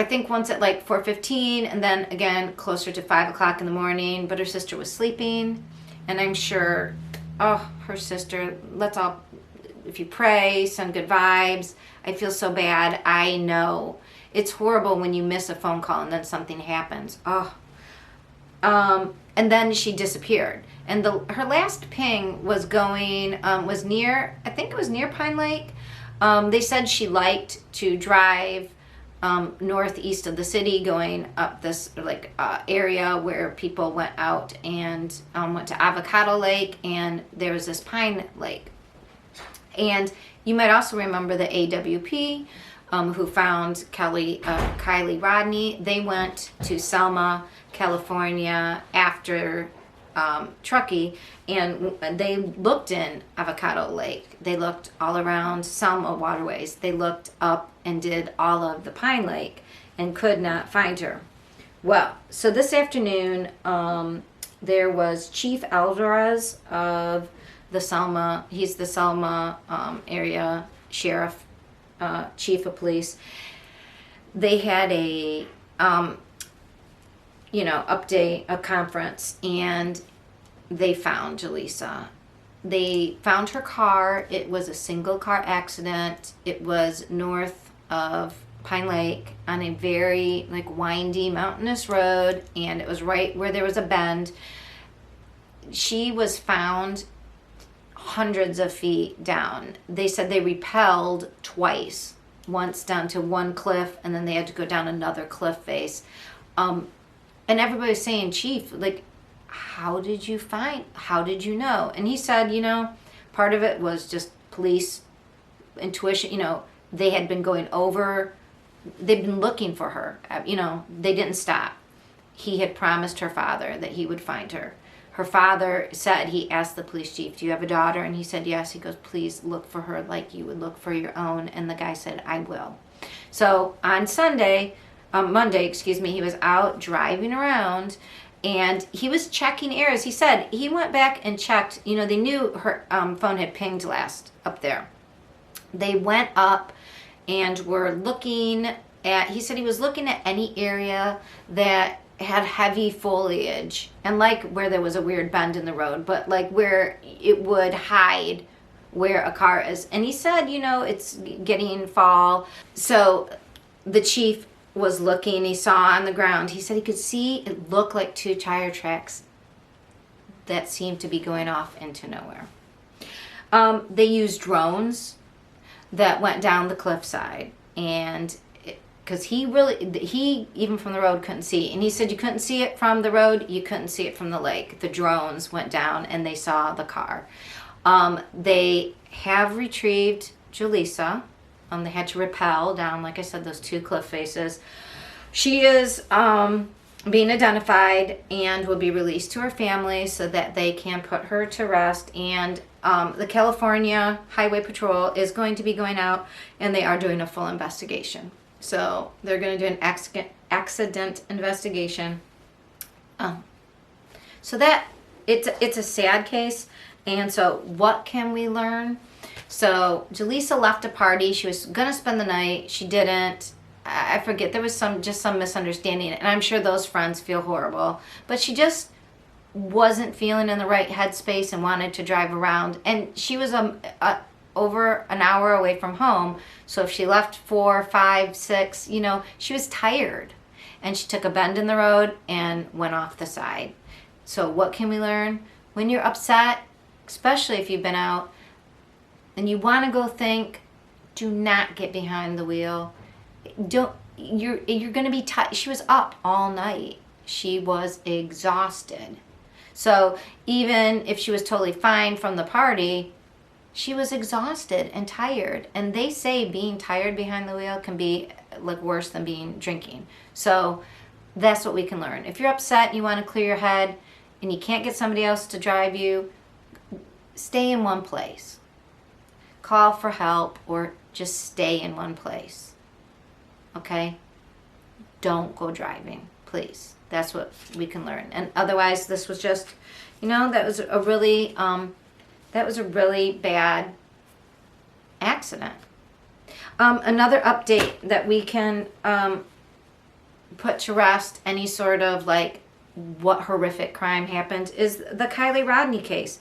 think once at like 4:15, and then again closer to 5 o'clock in the morning, but her sister was sleeping. And I'm sure, her sister, let's all, if you pray, send good vibes. I feel so bad. I know it's horrible when you miss a phone call and then something happens. And then she disappeared. And her last ping was was near, I think it was near Pine Lake. They said she liked to drive northeast of the city, going up this area where people went out and went to Avocado Lake, and there was this Pine Lake. And you might also remember the AWP who found Kylie Rodney. They went to Selma, California after Truckee, and they looked in Avocado Lake. They looked all around Selma waterways. They looked up and did all of the Pine Lake and could not find her. Well, so this afternoon there was Chief Alvarez of the Selma. He's the Selma area sheriff, chief of police. They had a update, a conference, and they found Jolisa. They found her car. It was a single car accident. It was north of Pine Lake on a very windy mountainous road, and it was right where there was a bend. She was found hundreds of feet down. They said they rappelled twice, once down to one cliff, and then they had to go down another cliff face. And everybody was saying, Chief, how did you know? And he said, part of it was just police intuition. They had been they'd been looking for her. They didn't stop. He had promised her father that he would find her. Her father said, he asked the police chief, do you have a daughter? And he said, yes. He goes, please look for her like you would look for your own. And the guy said, I will. So on Monday, he was out driving around, and he was checking errors. He said he went back and checked. They knew her phone had pinged last up there. They went up and were looking at, he said he was looking at any area that had heavy foliage, and where there was a weird bend in the road, but where it would hide where a car is. And he said, you know, it's getting fall. So the chief was looking, he saw on the ground, he said he could see it looked like 2 tire tracks that seemed to be going off into nowhere. They used drones that went down the cliffside, and because he even from the road couldn't see, and he said you couldn't see it from the road, you couldn't see it from the lake. The drones went down and they saw the car. They have retrieved Julissa. They had to rappel down, like I said, those 2 cliff faces. She is being identified and will be released to her family so that they can put her to rest. And the California Highway Patrol is going to be going out, and they are doing a full investigation. So they're going to do an accident investigation. So that it's a sad case. And so what can we learn? So Julissa left a party. She was going to spend the night. She didn't. I forget. There was some misunderstanding. And I'm sure those friends feel horrible. But she just wasn't feeling in the right headspace and wanted to drive around. And she was over an hour away from home. So if she left 4, 5, 6, you know, she was tired. And she took a bend in the road and went off the side. So what can we learn? When you're upset, especially if you've been out, and you want to go think, do not get behind the wheel. You're going to be tired. She was up all night. She was exhausted. So even if she was totally fine from the party, she was exhausted and tired. And they say being tired behind the wheel can be like worse than being drinking. So that's what we can learn. If you're upset and you want to clear your head and you can't get somebody else to drive you, stay in one place. Call for help or just stay in one place. Okay? Don't go driving, please. That's what we can learn. And otherwise, this was just, you know, that was a really bad accident. Another update that we can put to rest any sort of like what horrific crime happened is the Kylie Rodney case.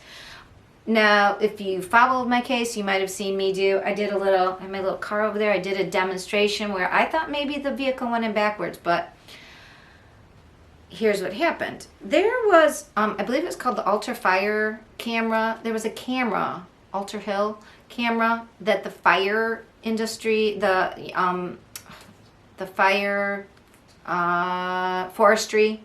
Now, if you followed my case, you might have seen me I had my little car over there. I did a demonstration where I thought maybe the vehicle went in backwards, but here's what happened. There was, I believe it was called the Alter Fire camera. There was a camera, Alter Hill camera, that the fire industry, the fire forestry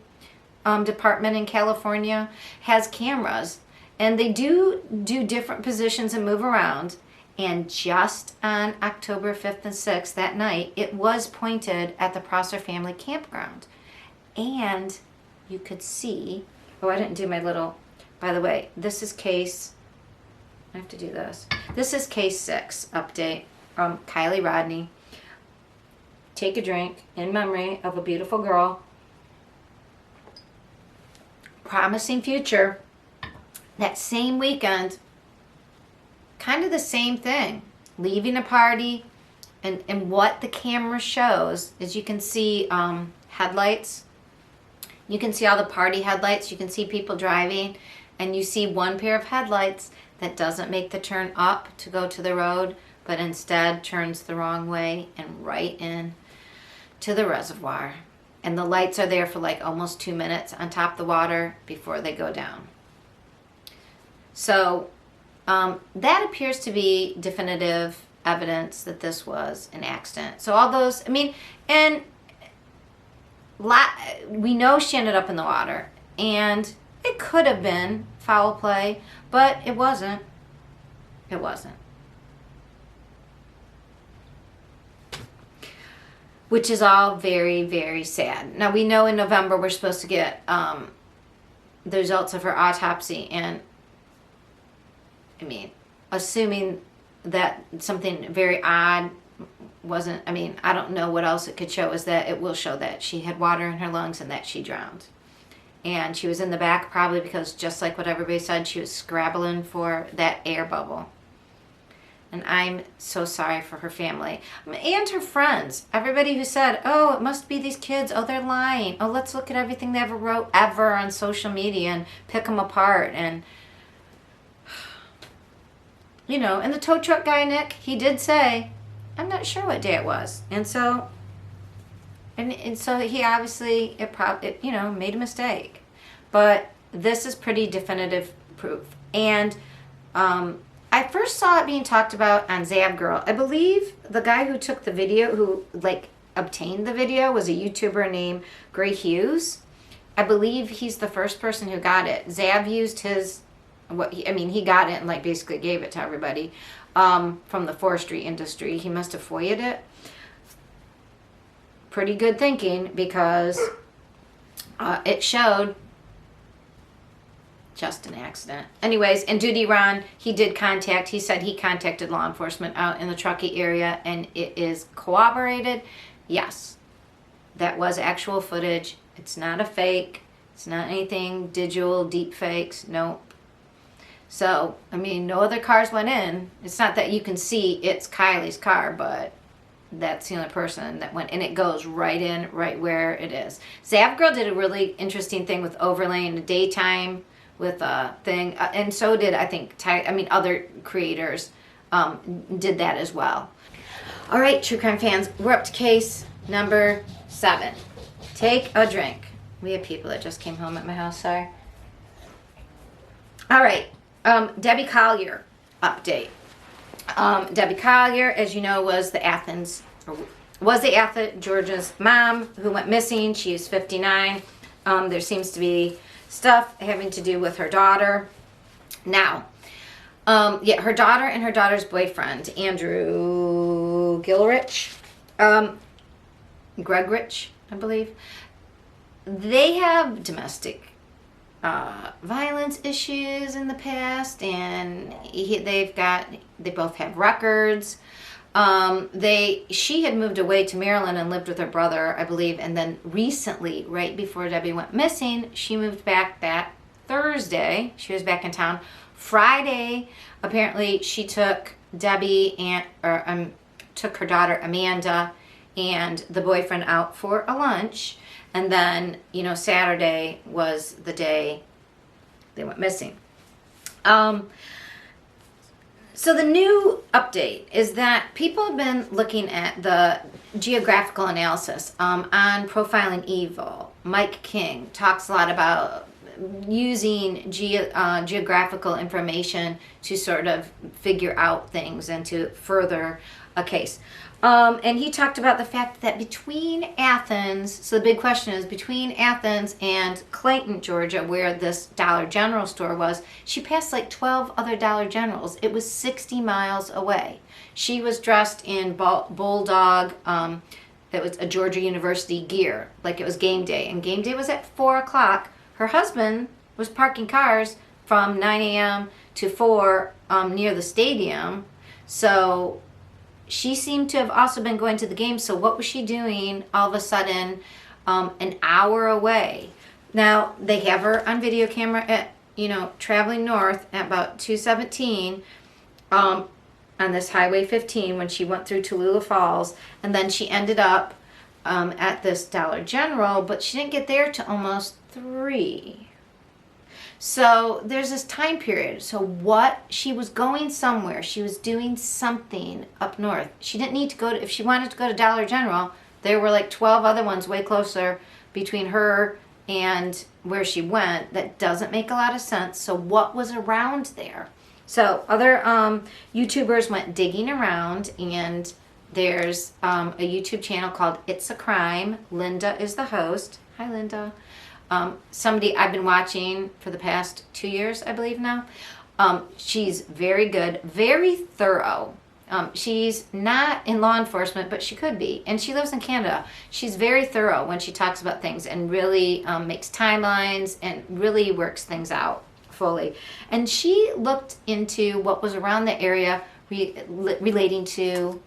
department in California has cameras. And they do different positions and move around. And just on October 5th and 6th, that night, it was pointed at the Prosser family campground. And you could see, oh, I didn't do my little, by the way, this is case, I have to do this. This is case 6 update from Kylie Rodney. Take a drink in memory of a beautiful girl. Promising future. That same weekend, kind of the same thing. Leaving a party, and what the camera shows is you can see headlights. You can see all the party headlights. You can see people driving, and you see one pair of headlights that doesn't make the turn up to go to the road, but instead turns the wrong way and right in to the reservoir. And the lights are there for like almost 2 minutes on top of the water before they go down. So that appears to be definitive evidence that this was an accident. So all those, I mean, and we know she ended up in the water, and it could have been foul play, but it wasn't. It wasn't. Which is all very, very sad. Now, we know in November we're supposed to get the results of her autopsy, and I mean, assuming that something very odd wasn't, I mean, I don't know what else it could show, is that it will show that she had water in her lungs and that she drowned. And she was in the back probably because, just like what everybody said, she was scrabbling for that air bubble. And I'm so sorry for her family and her friends. Everybody who said, oh, it must be these kids. Oh, they're lying. Oh, let's look at everything they ever wrote ever on social media and pick them apart. And and the tow truck guy, Nick, he did say, I'm not sure what day it was. And so he obviously, made a mistake. But this is pretty definitive proof. And I first saw it being talked about on Zabgirl. I believe the guy who took the video, who obtained the video, was a YouTuber named Gray Hughes. I believe he's the first person who got it. Zab used his, he got it and basically gave it to everybody from the forestry industry. He must have FOIA'd it. Pretty good thinking, because it showed just an accident. Anyways, and Duty Ron, he said he contacted law enforcement out in the Truckee area, and it is corroborated. Yes, that was actual footage. It's not a fake. It's not anything digital, deep fakes. Nope. So, no other cars went in. It's not that you can see it's Kylie's car, but that's the only person that went, and it goes right in, right where it is. Zabgirl did a really interesting thing with overlaying the daytime with a thing, and so did, I think, other creators did that as well. All right, true crime fans, we're up to case number 7. Take a drink. We have people that just came home at my house, sorry. All right, Debbie Collier update. Debbie Collier, as you know, was the Athens, Georgia's mom who went missing. She is 59. There seems to be stuff having to do with her daughter. Now, her daughter and her daughter's boyfriend, Andrew Gilrich, Gregorich, I believe, they have domestic violence issues in the past, and they both have records. She had moved away to Maryland and lived with her brother, I believe, and then recently, right before Debbie went missing, she moved back that Thursday. She was back in town. Friday, apparently, she took took her daughter Amanda and the boyfriend out for a lunch, and then Saturday was the day they went missing. So the new update is that people have been looking at the Geographical Analysis on profiling evil. Mike King talks a lot about using geographical information to sort of figure out things and to further a case. And he talked about the fact that between Athens, so the big question is between Athens and Clayton, Georgia, where this Dollar General store was, she passed 12 other Dollar Generals. It was 60 miles away. She was dressed in Bulldog, it was a Georgia University gear, like it was game day. And game day was at 4 o'clock. Her husband was parking cars from 9 a.m. to 4 near the stadium. So she seemed to have also been going to the game. So what was she doing all of a sudden an hour away? Now, they have her on video camera at, traveling north at about 2:17 on this Highway 15 when she went through Tallulah Falls. And then she ended up at this Dollar General, but she didn't get there till almost 3. So there's this time period. So she was going somewhere. She was doing something up north. She didn't need to go to, if she wanted to go to Dollar General, there were 12 other ones way closer between her and where she went. That doesn't make a lot of sense. So what was around there? So other YouTubers went digging around, and there's a YouTube channel called It's a Crime. Linda is the host. Hi, Linda. Somebody I've been watching for the past 2 years, I believe now. She's very good, very thorough. She's not in law enforcement, but she could be. And she lives in Canada. She's very thorough when she talks about things, and really makes timelines and really works things out fully. And she looked into what was around the area relating to,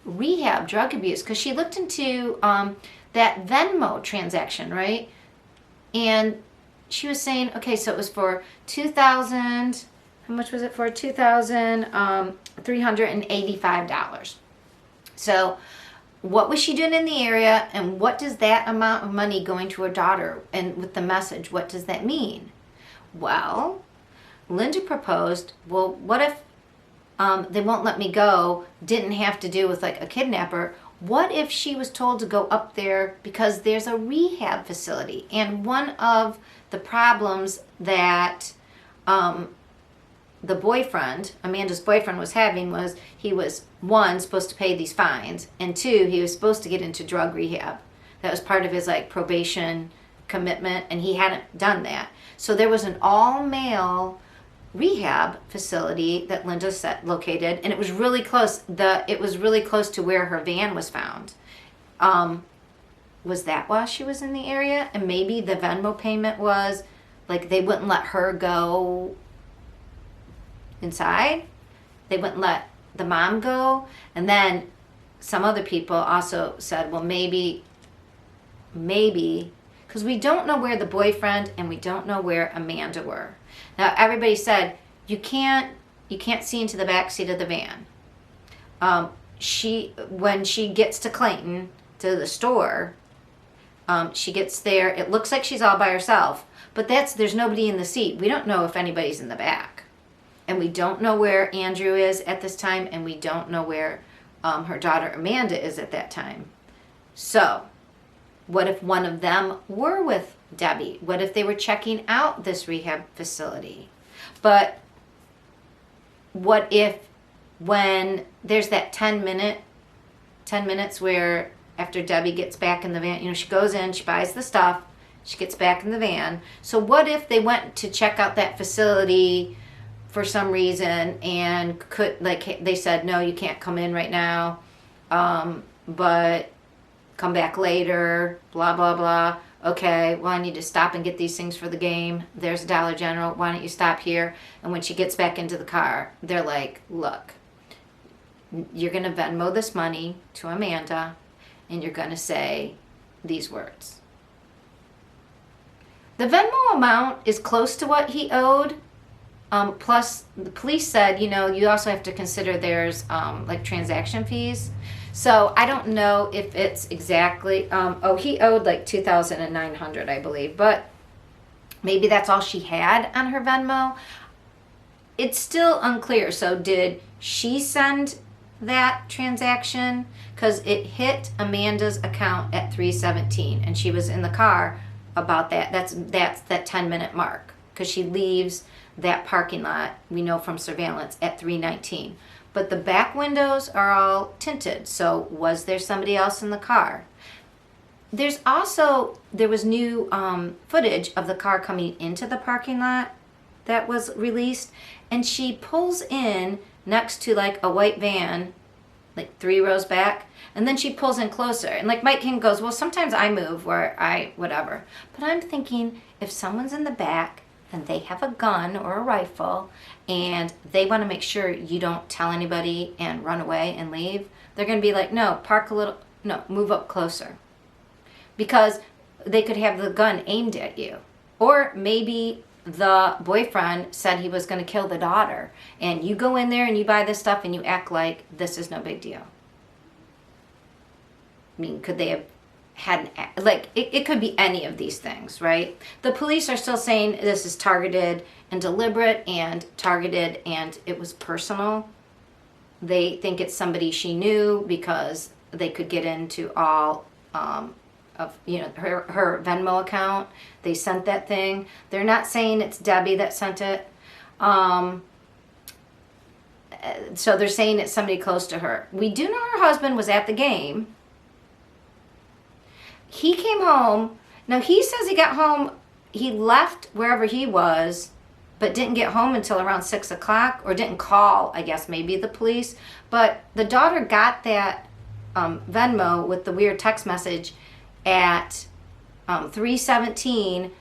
rehab, drug abuse. Because she looked into that Venmo transaction, right? And she was saying, okay, so it was for $2,000, how much was it for? $2,385. So what was she doing in the area, and what does that amount of money going to her daughter, and with the message, what does that mean? Well, Linda proposed, well, what if they won't let me go, didn't have to do with like a kidnapper? What if she was told to go up there because there's a rehab facility? And one of the problems that the boyfriend, Amanda's boyfriend, was having was he was, one, supposed to pay these fines, and two, he was supposed to get into drug rehab. That was part of his like probation commitment, and he hadn't done that. So there was an all-male rehab facility that Linda located, and it was really close. It was really close to where her van was found. Was that why she was in the area? And maybe the Venmo payment was like they wouldn't let her go inside. They wouldn't let the mom go. And then some other people also said, well, maybe, because we don't know where the boyfriend and we don't know where Amanda were. Now everybody said you can't see into the back seat of the van. When she gets to Clayton, to the store, she gets there. It looks like she's all by herself, but there's nobody in the seat. We don't know if anybody's in the back, and we don't know where Andrew is at this time, and we don't know where her daughter Amanda is at that time. So what if one of them were with Debbie? What if they were checking out this rehab facility? But what if when there's that 10 minutes where after Debbie gets back in the van, she goes in, she buys the stuff, she gets back in the van. So what if they went to check out that facility for some reason and they said, no, you can't come in right now, but come back later, blah, blah, blah. Okay, well, I need to stop and get these things for the game. There's Dollar General. Why don't you stop here? And when she gets back into the car, they're like, look, you're going to Venmo this money to Amanda, and you're going to say these words. The Venmo amount is close to what he owed. Plus, the police said, you also have to consider there's like transaction fees. So I don't know if it's exactly, he owed like $2,900, I believe, but maybe that's all she had on her Venmo. It's still unclear. So did she send that transaction? Because it hit Amanda's account at 3:17, and she was in the car about that. That's that 10-minute mark, because she leaves that parking lot, we know from surveillance, at 3:19. But the back windows are all tinted. So was there somebody else in the car? There was new footage of the car coming into the parking lot that was released. And she pulls in next to like a white van, like 3 rows back. And then she pulls in closer. And like Mike King goes, well, sometimes I move whatever. But I'm thinking, if someone's in the back and they have a gun or a rifle and they want to make sure you don't tell anybody and run away and leave, they're going to be like, no, move up closer. Because they could have the gun aimed at you. Or maybe the boyfriend said he was going to kill the daughter, and you go in there and you buy this stuff and you act like this is no big deal. I mean, could they have had it could be any of these things, right? The police are still saying this is targeted and deliberate and targeted, and it was personal. They think it's somebody she knew because they could get into all of her Venmo account. They sent that thing. They're not saying it's Debbie that sent it. So they're saying it's somebody close to her. We do know her husband was at the game. He came home. Now, he says he got home, he left wherever he was, but didn't get home until around 6 o'clock, or didn't call, I guess, maybe the police. But the daughter got that Venmo with the weird text message at 3:17.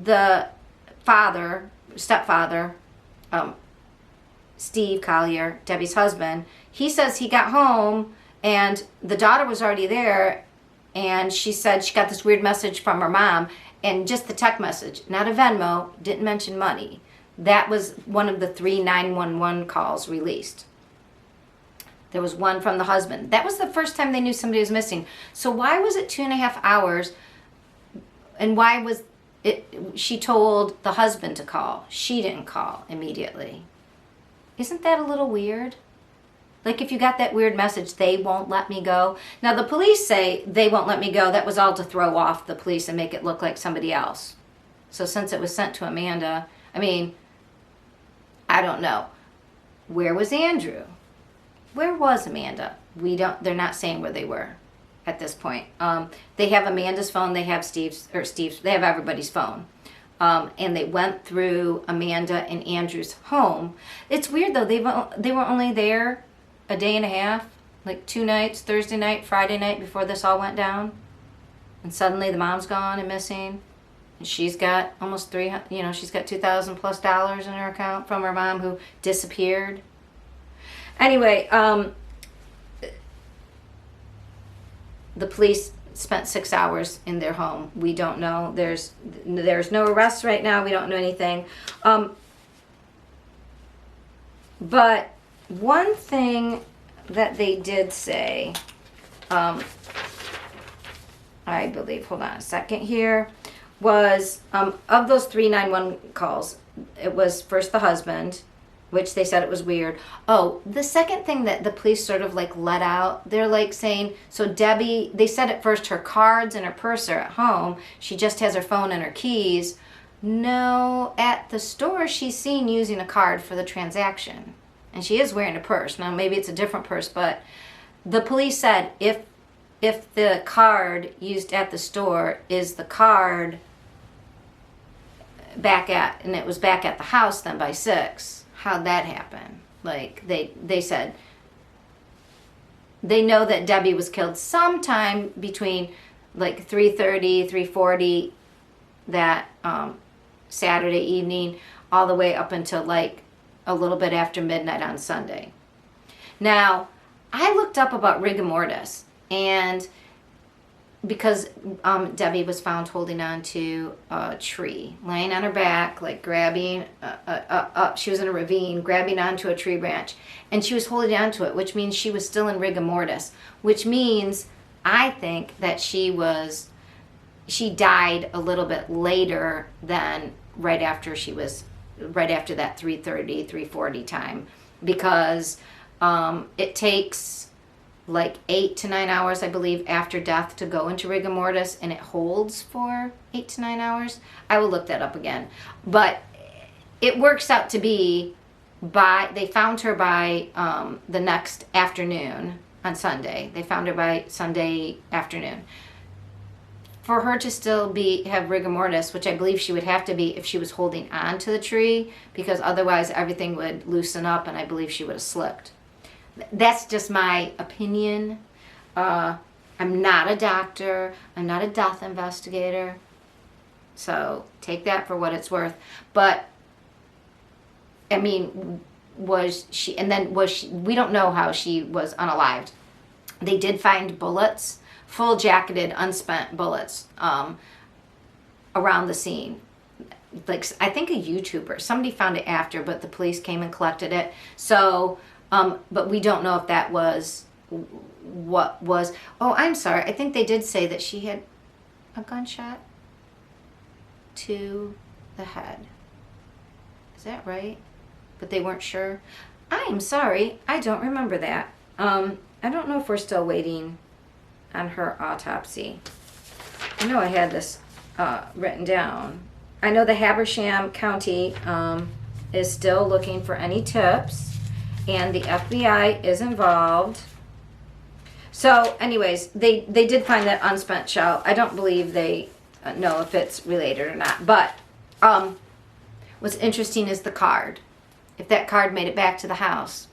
The stepfather, Steve Collier, Debbie's husband, he says he got home and the daughter was already there. And she said she got this weird message from her mom, and just the text message, not a Venmo, didn't mention money. That was one of the 3 911 calls released. There was one from the husband. That was the first time they knew somebody was missing. So why was it 2.5 hours? And why was she told the husband to call. She didn't call immediately. Isn't that a little weird? Like, if you got that weird message, they won't let me go. Now, the police say they won't let me go. That was all to throw off the police and make it look like somebody else. So since it was sent to Amanda, I mean, I don't know. Where was Andrew? Where was Amanda? They're not saying where they were at this point. They have Amanda's phone. They have Steve's, they have everybody's phone. And they went through Amanda and Andrew's home. It's weird though. They were only there a day and a half, like 2 nights, Thursday night, Friday night before this all went down. And suddenly the mom's gone and missing. And she's got almost she's got $2,000+ in her account from her mom who disappeared. Anyway, the police spent 6 hours in their home. We don't know. There's no arrests right now. We don't know anything. But one thing that they did say, I believe, hold on a second here, was of those 3 911 calls, it was first the husband, which they said it was weird. Oh, the second thing that the police sort of like let out, they're like saying, so Debbie, they said at first her cards and her purse are at home. She just has her phone and her keys. No, at the store she's seen using a card for the transaction. And she is wearing a purse. Now maybe it's a different purse, but the police said if the card used at the store is the card and it was back at the house then by 6, how'd that happen? Like they said they know that Debbie was killed sometime between like 3:30, 3:40 that Saturday evening all the way up until like a little bit after midnight on Sunday. Now, I looked up about rigor mortis, and because Debbie was found holding on to a tree, laying on her back, like grabbing up. She was in a ravine, grabbing onto a tree branch, and she was holding on to it, which means she was still in rigor mortis, which means I think that she died a little bit later than right after that 3:30, 3:40 time, because it takes like 8 to 9 hours, I believe, after death to go into rigor mortis, and it holds for 8 to 9 hours. I will look that up again. But it works out to be they found her by the next afternoon on Sunday. They found her by Sunday afternoon. For her to still have rigor mortis, which I believe she would have to be if she was holding on to the tree, because otherwise everything would loosen up and I believe she would have slipped. That's just my opinion. I'm not a doctor. I'm not a death investigator. So take that for what it's worth. But, I mean, we don't know how she was unalived. They did find bullets, full jacketed, unspent bullets around the scene. Like, I think a YouTuber, somebody found it after, but the police came and collected it. So, but we don't know if that was what was. Oh, I'm sorry. I think they did say that she had a gunshot to the head. Is that right? But they weren't sure. I am sorry. I don't remember that. I don't know if we're still waiting on her autopsy. I know I had this written down. I know the Habersham County is still looking for any tips, and the FBI is involved. So anyways, they did find that unspent shell. I don't believe they know if it's related or not. But what's interesting is the card. If that card made it back to the house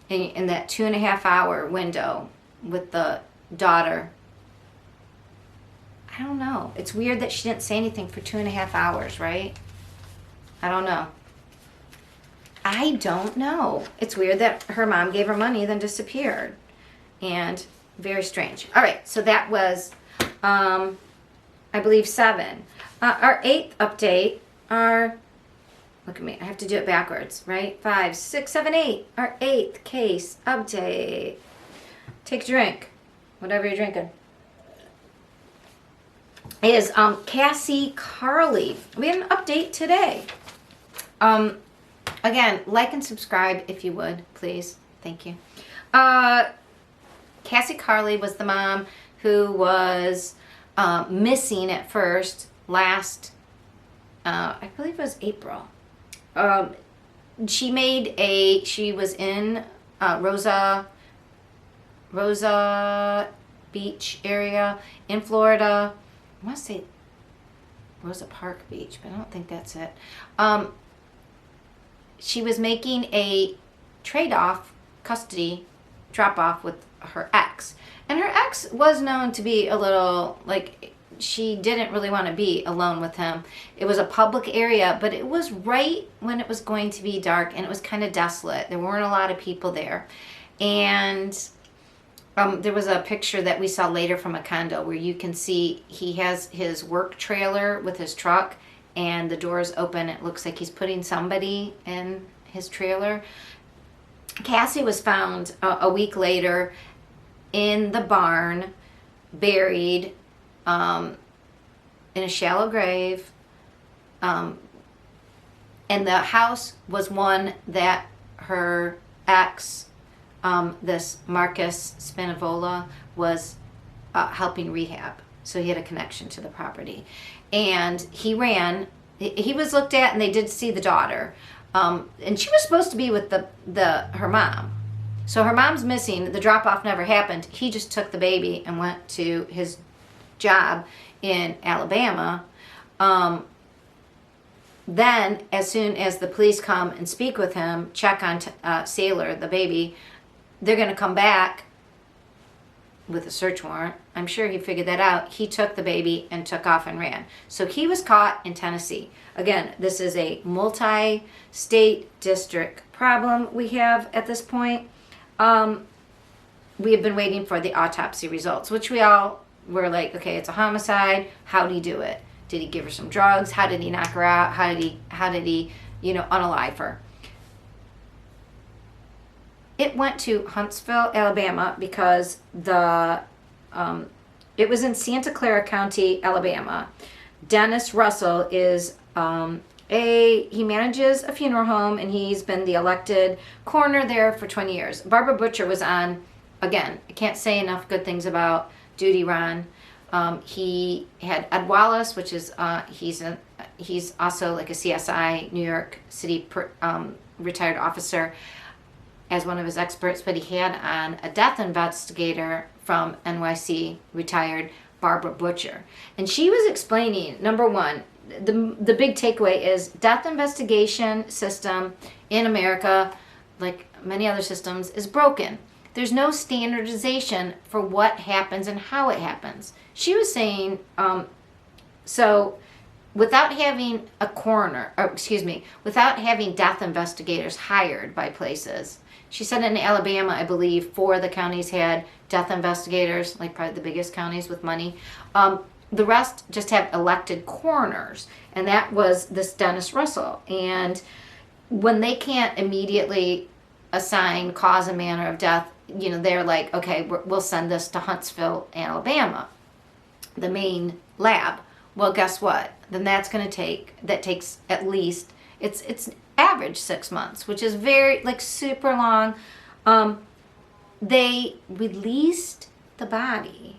in that 2.5 hour window with the daughter, I don't know. It's weird that she didn't say anything for 2.5 hours, right? I don't know. I don't know. It's weird that her mom gave her money, then disappeared. And very strange. All right, so that was, I believe, 7. Our 8th update, look at me, I have to do it backwards, right? 5, 6, 7, 8. Our 8th case update. Take a drink, whatever you're drinking. is Cassie Carly. We had an update today. Again, like and subscribe if you would, please. Thank you. Cassie Carly was the mom who was missing at first last, I believe it was April. She was in Rosa Beach area in Florida. I want to say Rosa Park Beach, but I don't think that's it. She was making a trade-off custody drop-off with her ex. And her ex was known to be a little, like, she didn't really want to be alone with him. It was a public area, but it was right when it was going to be dark, and it was kind of desolate. There weren't a lot of people there. And there was a picture that we saw later from a condo where you can see he has his work trailer with his truck, and the doors open. It looks like he's putting somebody in his trailer. Cassie was found a week later in the barn, buried in a shallow grave. And the house was one that her ex, this Marcus Spinavola, was helping rehab. So he had a connection to the property. And he was looked at, and they did see the daughter. And she was supposed to be with her mom. So her mom's missing. The drop-off never happened. He just took the baby and went to his job in Alabama. Then, as soon as the police come and speak with him, check on Sailor, the baby, they're going to come back with a search warrant. I'm sure he figured that out. He took the baby and took off and ran. So he was caught in Tennessee. Again, this is a multi-state district problem we have at this point. We have been waiting for the autopsy results, which we all were like, okay, it's a homicide. How did he do it? Did he give her some drugs? How did he knock her out? How did he, unalive her? It went to Huntsville, Alabama, because it was in Santa Clara County, Alabama. Dennis Russell is he manages a funeral home, and he's been the elected coroner there for 20 years. Barbara Butcher was on, again, I can't say enough good things about Duty Ron. He had Ed Wallace, which is he's also like a CSI New York City retired officer, as one of his experts, but he had on a death investigator from NYC, retired Barbara Butcher. And she was explaining, number one, the big takeaway is death investigation system in America, like many other systems, is broken. There's no standardization for what happens and how it happens. She was saying, so without having a coroner, without having death investigators hired by places, she said in Alabama, I believe, 4 of the counties had death investigators, like probably the biggest counties with money. The rest just have elected coroners, and that was this Dennis Russell. And when they can't immediately assign cause and manner of death, they're like, okay, we'll send this to Huntsville, Alabama, the main lab. Well, guess what? Then that takes at least, it's average 6 months, which is very, super long. They released the body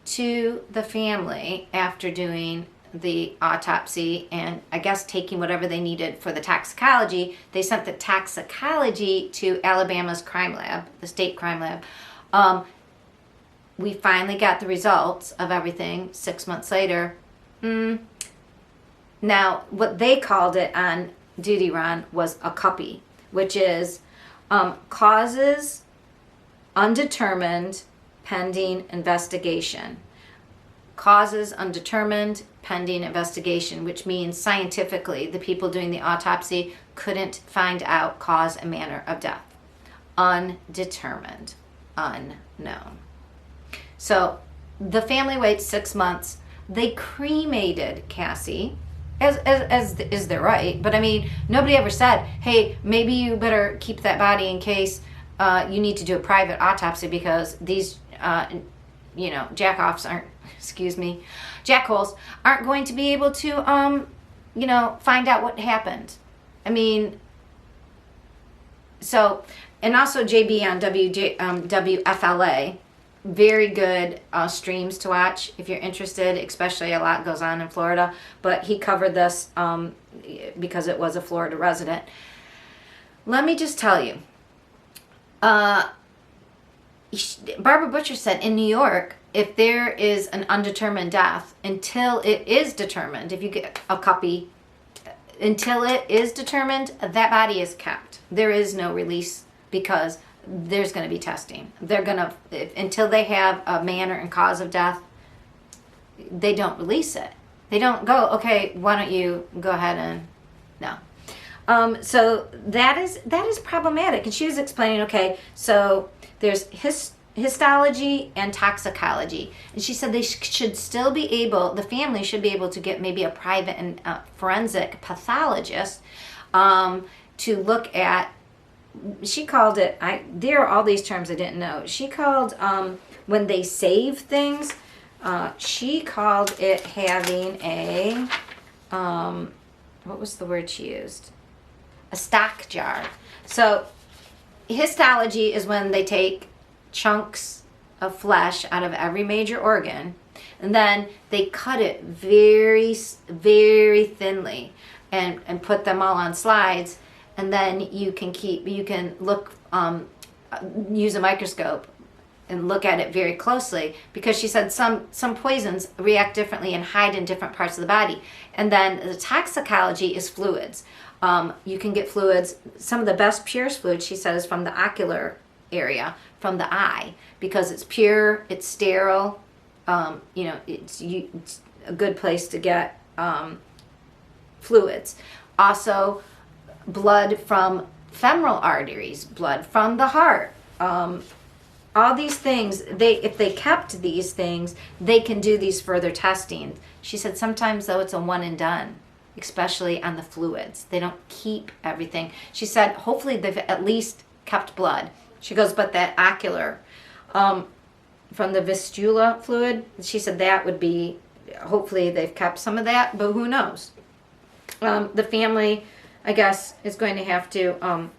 to the family after doing the autopsy and I guess taking whatever they needed for the toxicology. They sent the toxicology to Alabama's crime lab, the state crime lab. We finally got the results of everything 6 months later. Now, what they called it on Duty Ron was a CUPI, which is causes undetermined pending investigation. Causes undetermined pending investigation, which means scientifically the people doing the autopsy couldn't find out cause and manner of death. Undetermined, unknown. So the family waits 6 months. They cremated Cassie, as is their right, but I mean, nobody ever said, hey, maybe you better keep that body in case you need to do a private autopsy because these jack-offs aren't, jackholes aren't going to be able to, find out what happened. I mean, so, and also JB on WFLA, very good streams to watch if you're interested, especially a lot goes on in Florida, but he covered this because it was a Florida resident. Let me just tell you, Barbara Butcher said in New York, if there is an undetermined death, until it is determined, if you get a copy, until it is determined, that body is kept. There is no release because there's going to be testing. They're going to, until they have a manner and cause of death, they don't release it. They don't go, okay, why don't you go ahead and, no. So that is problematic. And she was explaining, okay, so there's histology and toxicology. And she said they should still be able, the family should be able to get maybe a private and forensic pathologist to look at, she called it, there are all these terms I didn't know. She called, when they save things, she called it having a, what was the word she used? A stock jar. So histology is when they take chunks of flesh out of every major organ and then they cut it very, very thinly and put them all on slides, and then you can look, use a microscope and look at it very closely, because she said some poisons react differently and hide in different parts of the body. And then the toxicology is fluids. You can get fluids. Some of the best purest fluids, she said, is from the ocular area, from the eye, because it's pure, it's sterile. It's a good place to get fluids. Also, blood from femoral arteries, blood from the heart. All these things, if they kept these things, they can do these further testing. She said sometimes, though, it's a one and done, especially on the fluids. They don't keep everything. She said hopefully they've at least kept blood. She goes, but that ocular, from the vistula fluid, she said that would be, hopefully they've kept some of that, but who knows? The family, I guess, is going to have to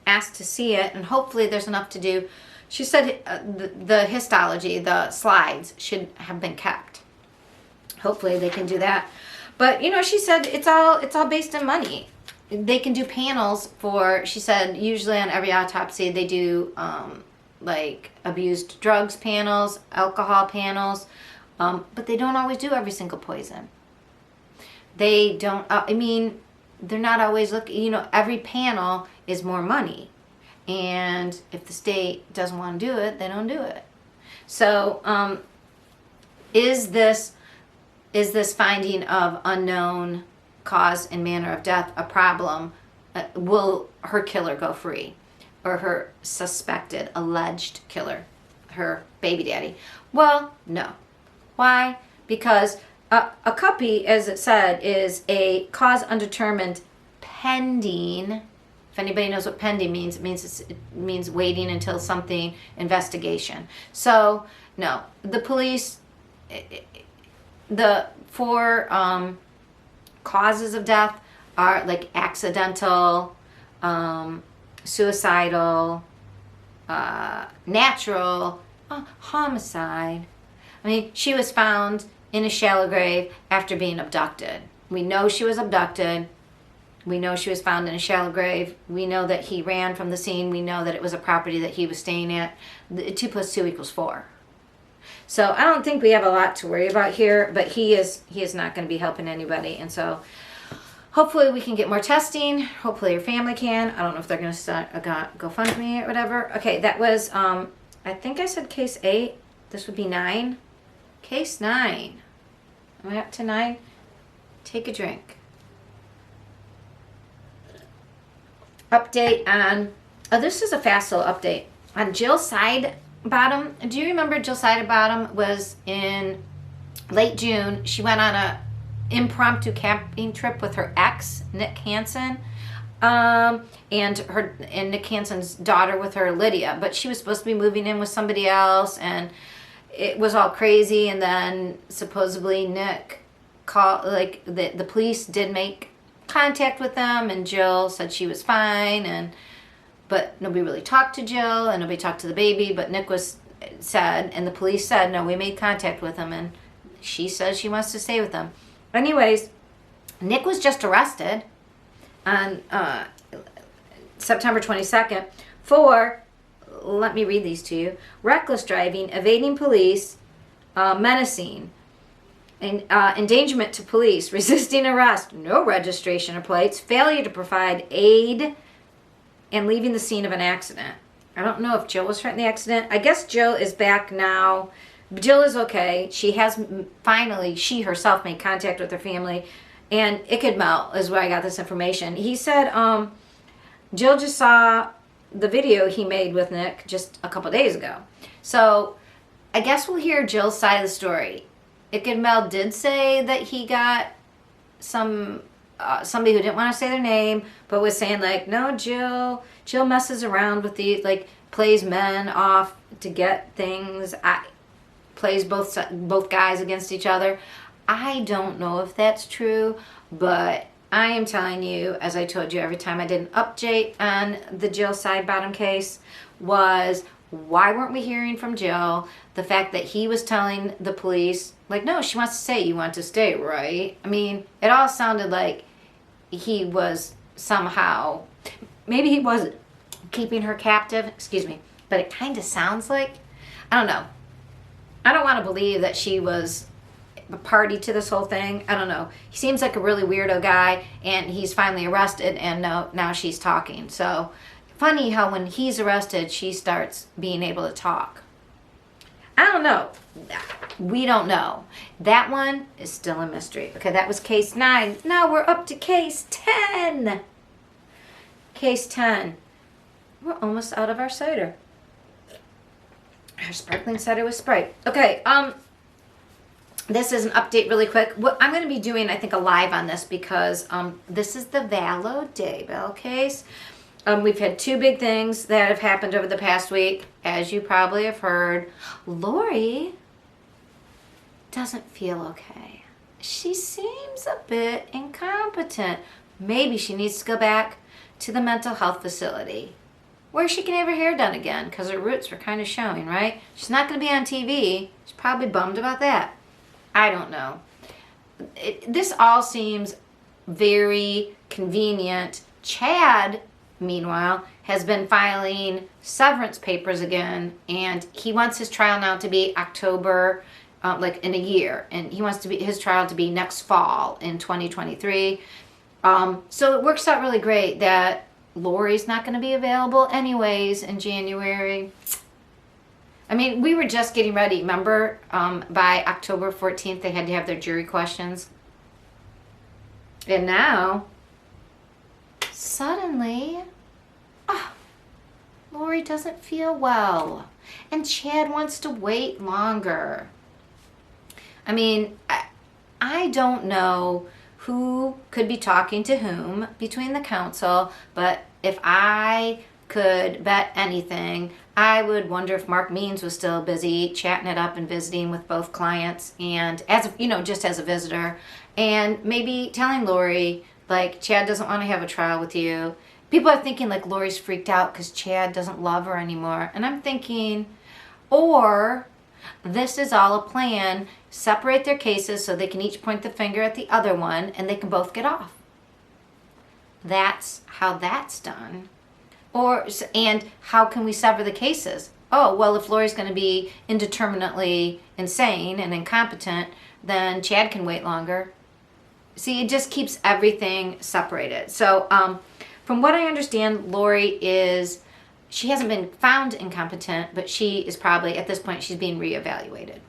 ask to see it, and hopefully there's enough to do. She said the histology, the slides, should have been kept. Hopefully they can do that. But she said it's all based on money. They can do panels for, she said, usually on every autopsy they do like abused drugs panels, alcohol panels, but they don't always do every single poison. They don't, they're not always looking, every panel is more money. And if the state doesn't want to do it, they don't do it. So is this finding of unknown cause and manner of death a problem? Will her killer go free? Or her suspected, alleged killer, her baby daddy? Well, no. Why? Because a copy, as it said, is a cause undetermined pending. If anybody knows what pending means, it means waiting until something, investigation. So, no. The police, the four causes of death are like accidental, suicidal, natural, homicide. She was found in a shallow grave after being abducted. We know she was abducted. We know she was found in a shallow grave. We know that he ran from the scene. We know that it was a property that he was staying at. 2 + 2 = 4. So I don't think we have a lot to worry about here, but he is not going to be helping anybody. And so hopefully we can get more testing. Hopefully your family can. I don't know if they're going to start a GoFundMe or whatever. Okay, that was, I think I said case 8. This would be 9. Case 9. Am I up to 9? Take a drink. Update on, this is a fast little update. On Jill Sidebottom. Do you remember Jill Sidebottom was in late June? She went on a impromptu camping trip with her ex, Nick Hansen. and Nick Hanson's daughter with her, Lydia, but she was supposed to be moving in with somebody else, and it was all crazy. And then supposedly Nick called, like the police did make contact with them, and Jill said she was fine, but nobody really talked to Jill, and nobody talked to the baby. But Nick said, and the police said, no, we made contact with him, and she says she wants to stay with them. Anyways, Nick was just arrested on September 22nd for, let me read these to you, reckless driving, evading police, menacing, endangerment to police, resisting arrest, no registration or plates, failure to provide aid, and leaving the scene of an accident. I don't know if Jill was hurt in the accident. I guess Jill is back now. Jill is okay. She has finally, she herself made contact with her family. And Ikadmel is where I got this information. He said Jill just saw the video he made with Nick just a couple days ago. So I guess we'll hear Jill's side of the story. Ikadmel did say that he got somebody who didn't want to say their name, but was saying like, no, Jill messes around with these, like plays men off to get things. Plays both guys against each other. I don't know if that's true, but I am telling you, as I told you every time I did an update on the Jill Sidebottom case, was why weren't we hearing from Jill? The fact that he was telling the police, like, no, she wants to stay. You want to stay, right? I mean, it all sounded like he was somehow, maybe he wasn't keeping her captive, excuse me, but it kind of sounds like, I don't know. I don't want to believe that she was a party to this whole thing. I don't know. He seems like a really weirdo guy, and he's finally arrested, and now she's talking. So funny how when he's arrested, she starts being able to talk. I don't know. We don't know. That one is still a mystery. Okay, that was case 9. Now we're up to case 10. Case 10. We're almost out of our cider. Our sparkling cider with Sprite. Okay, this is an update really quick. What I'm going to be doing, I think, a live on this because this is the Vallow Daybell case. We've had 2 big things that have happened over the past week. As you probably have heard, Lori doesn't feel okay. She seems a bit incompetent. Maybe she needs to go back to the mental health facility where she can have her hair done again because her roots were kind of showing, right? She's not going to be on TV. She's probably bummed about that. I don't know. This all seems very convenient. Chad, meanwhile, has been filing severance papers again, and he wants his trial now to be October, like in a year, and he wants to be his trial to be next fall in 2023. So it works out really great that Lori's not going to be available anyways in January. I mean, we were just getting ready. Remember, by October 14th, they had to have their jury questions. And now, suddenly, Lori doesn't feel well. And Chad wants to wait longer. I mean, I don't know who could be talking to whom between the counsel, but if I could bet anything, I would wonder if Mark Means was still busy chatting it up and visiting with both clients, and just as a visitor, and maybe telling Lori, like, Chad doesn't want to have a trial with you. People are thinking like Lori's freaked out because Chad doesn't love her anymore, and I'm thinking, or this is all a plan. Separate their cases so they can each point the finger at the other one and they can both get off. That's how that's done. And how can we sever the cases? Oh, well, if Lori's going to be indeterminately insane and incompetent, then Chad can wait longer. See, it just keeps everything separated. So from what I understand, Lori she hasn't been found incompetent, but she is probably, at this point, she's being reevaluated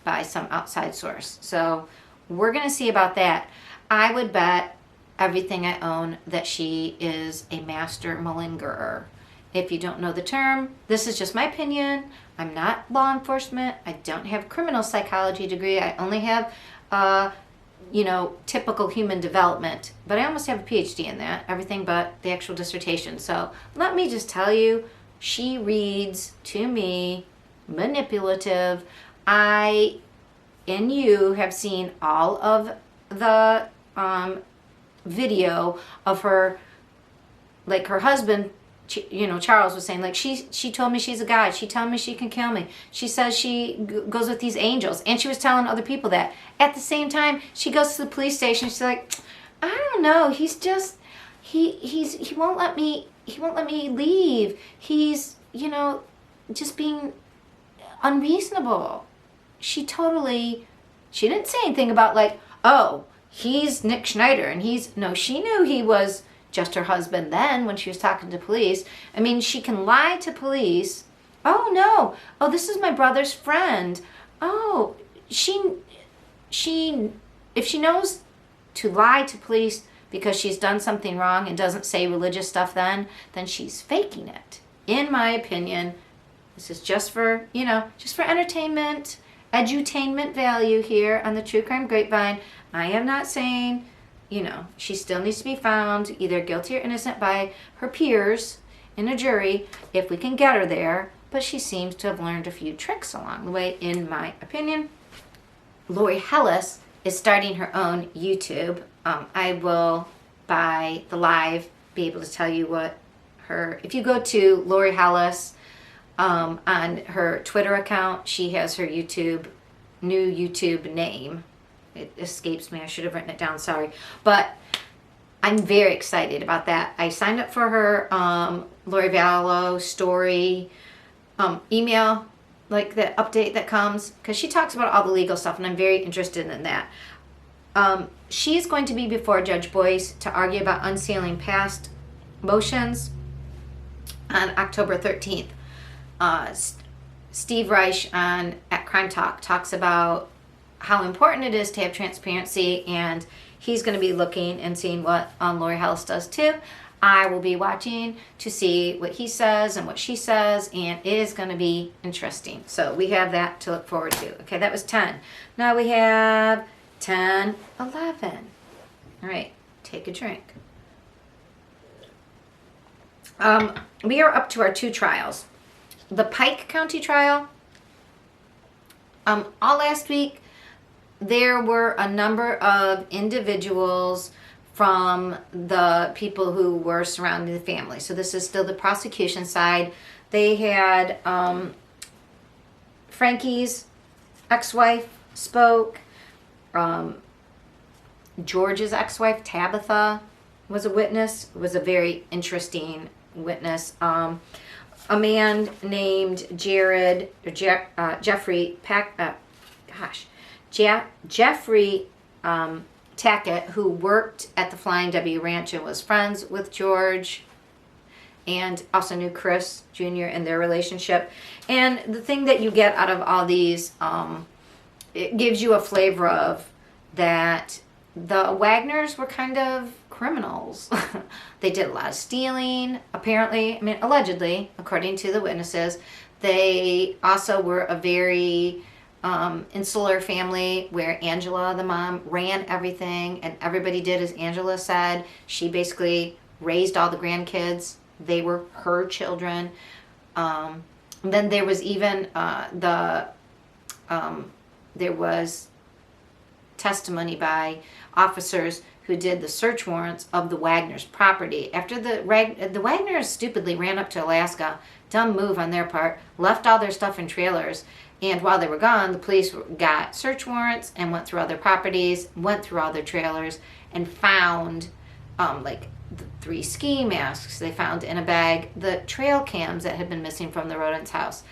by some outside source. So we're going to see about that. I would bet everything I own that she is a master malingerer. If you don't know the term, this is just my opinion. I'm not law enforcement. I don't have a criminal psychology degree. I only have typical human development. But I almost have a PhD in that, everything but the actual dissertation. So let me just tell you, she reads to me manipulative. I and you have seen all of the video of her, like her husband, Charles was saying, like, she told me she's a guy. She told me she can kill me. She says she goes with these angels, and she was telling other people that. At the same time, she goes to the police station. She's like, I don't know. He's just he won't let me leave. He's just being unreasonable. She didn't say anything about like, oh, he's Nick Schneider, and she knew he was just her husband then when she was talking to police. I mean, she can lie to police. Oh no, oh, this is my brother's friend. Oh, if she knows to lie to police because she's done something wrong and doesn't say religious stuff then she's faking it. In my opinion, this is just for entertainment, edutainment value here on the True Crime Grapevine. I am not saying, she still needs to be found either guilty or innocent by her peers in a jury if we can get her there. But she seems to have learned a few tricks along the way, in my opinion. Lori Hellis is starting her own YouTube. I will, by the live, be able to tell you what if you go to Lori Hellis on her Twitter account, she has her new YouTube name. It escapes me. I should have written it down. Sorry. But I'm very excited about that. I signed up for her Lori Vallow story email, like the update that comes, because she talks about all the legal stuff, and I'm very interested in that. She's going to be before Judge Boyce to argue about unsealing past motions on October 13th. Steve Reich at Crime Talk talks about how important it is to have transparency, and he's going to be looking and seeing what Lori Hellis does too. I will be watching to see what he says and what she says, and it is going to be interesting. So we have that to look forward to. Okay, that was 10. Now we have 10, 11. All right, take a drink. We are up to our 2 trials. The Pike County trial. All last week, there were a number of individuals from the people who were surrounding the family. So this is still the prosecution side. They had Frankie's ex-wife spoke. George's ex-wife, Tabitha, was a witness. It was a very interesting witness. A man named Jeffrey Tackett, who worked at the Flying W Ranch and was friends with George and also knew Chris Jr. and their relationship. And the thing that you get out of all these, it gives you a flavor of that the Wagners were kind of criminals. They did a lot of stealing, apparently. I mean, allegedly, according to the witnesses. They also were a very insular family where Angela, the mom, ran everything, and everybody did as Angela said. She basically raised all the grandkids. They were her children. Then there was even there was testimony by officers who did the search warrants of the Wagner's property. After the Wagners stupidly ran up to Alaska, dumb move on their part, left all their stuff in trailers, and while they were gone, the police got search warrants and went through all their properties, went through all their trailers, and found like the 3 ski masks. They found in a bag the trail cams that had been missing from the rodent's house.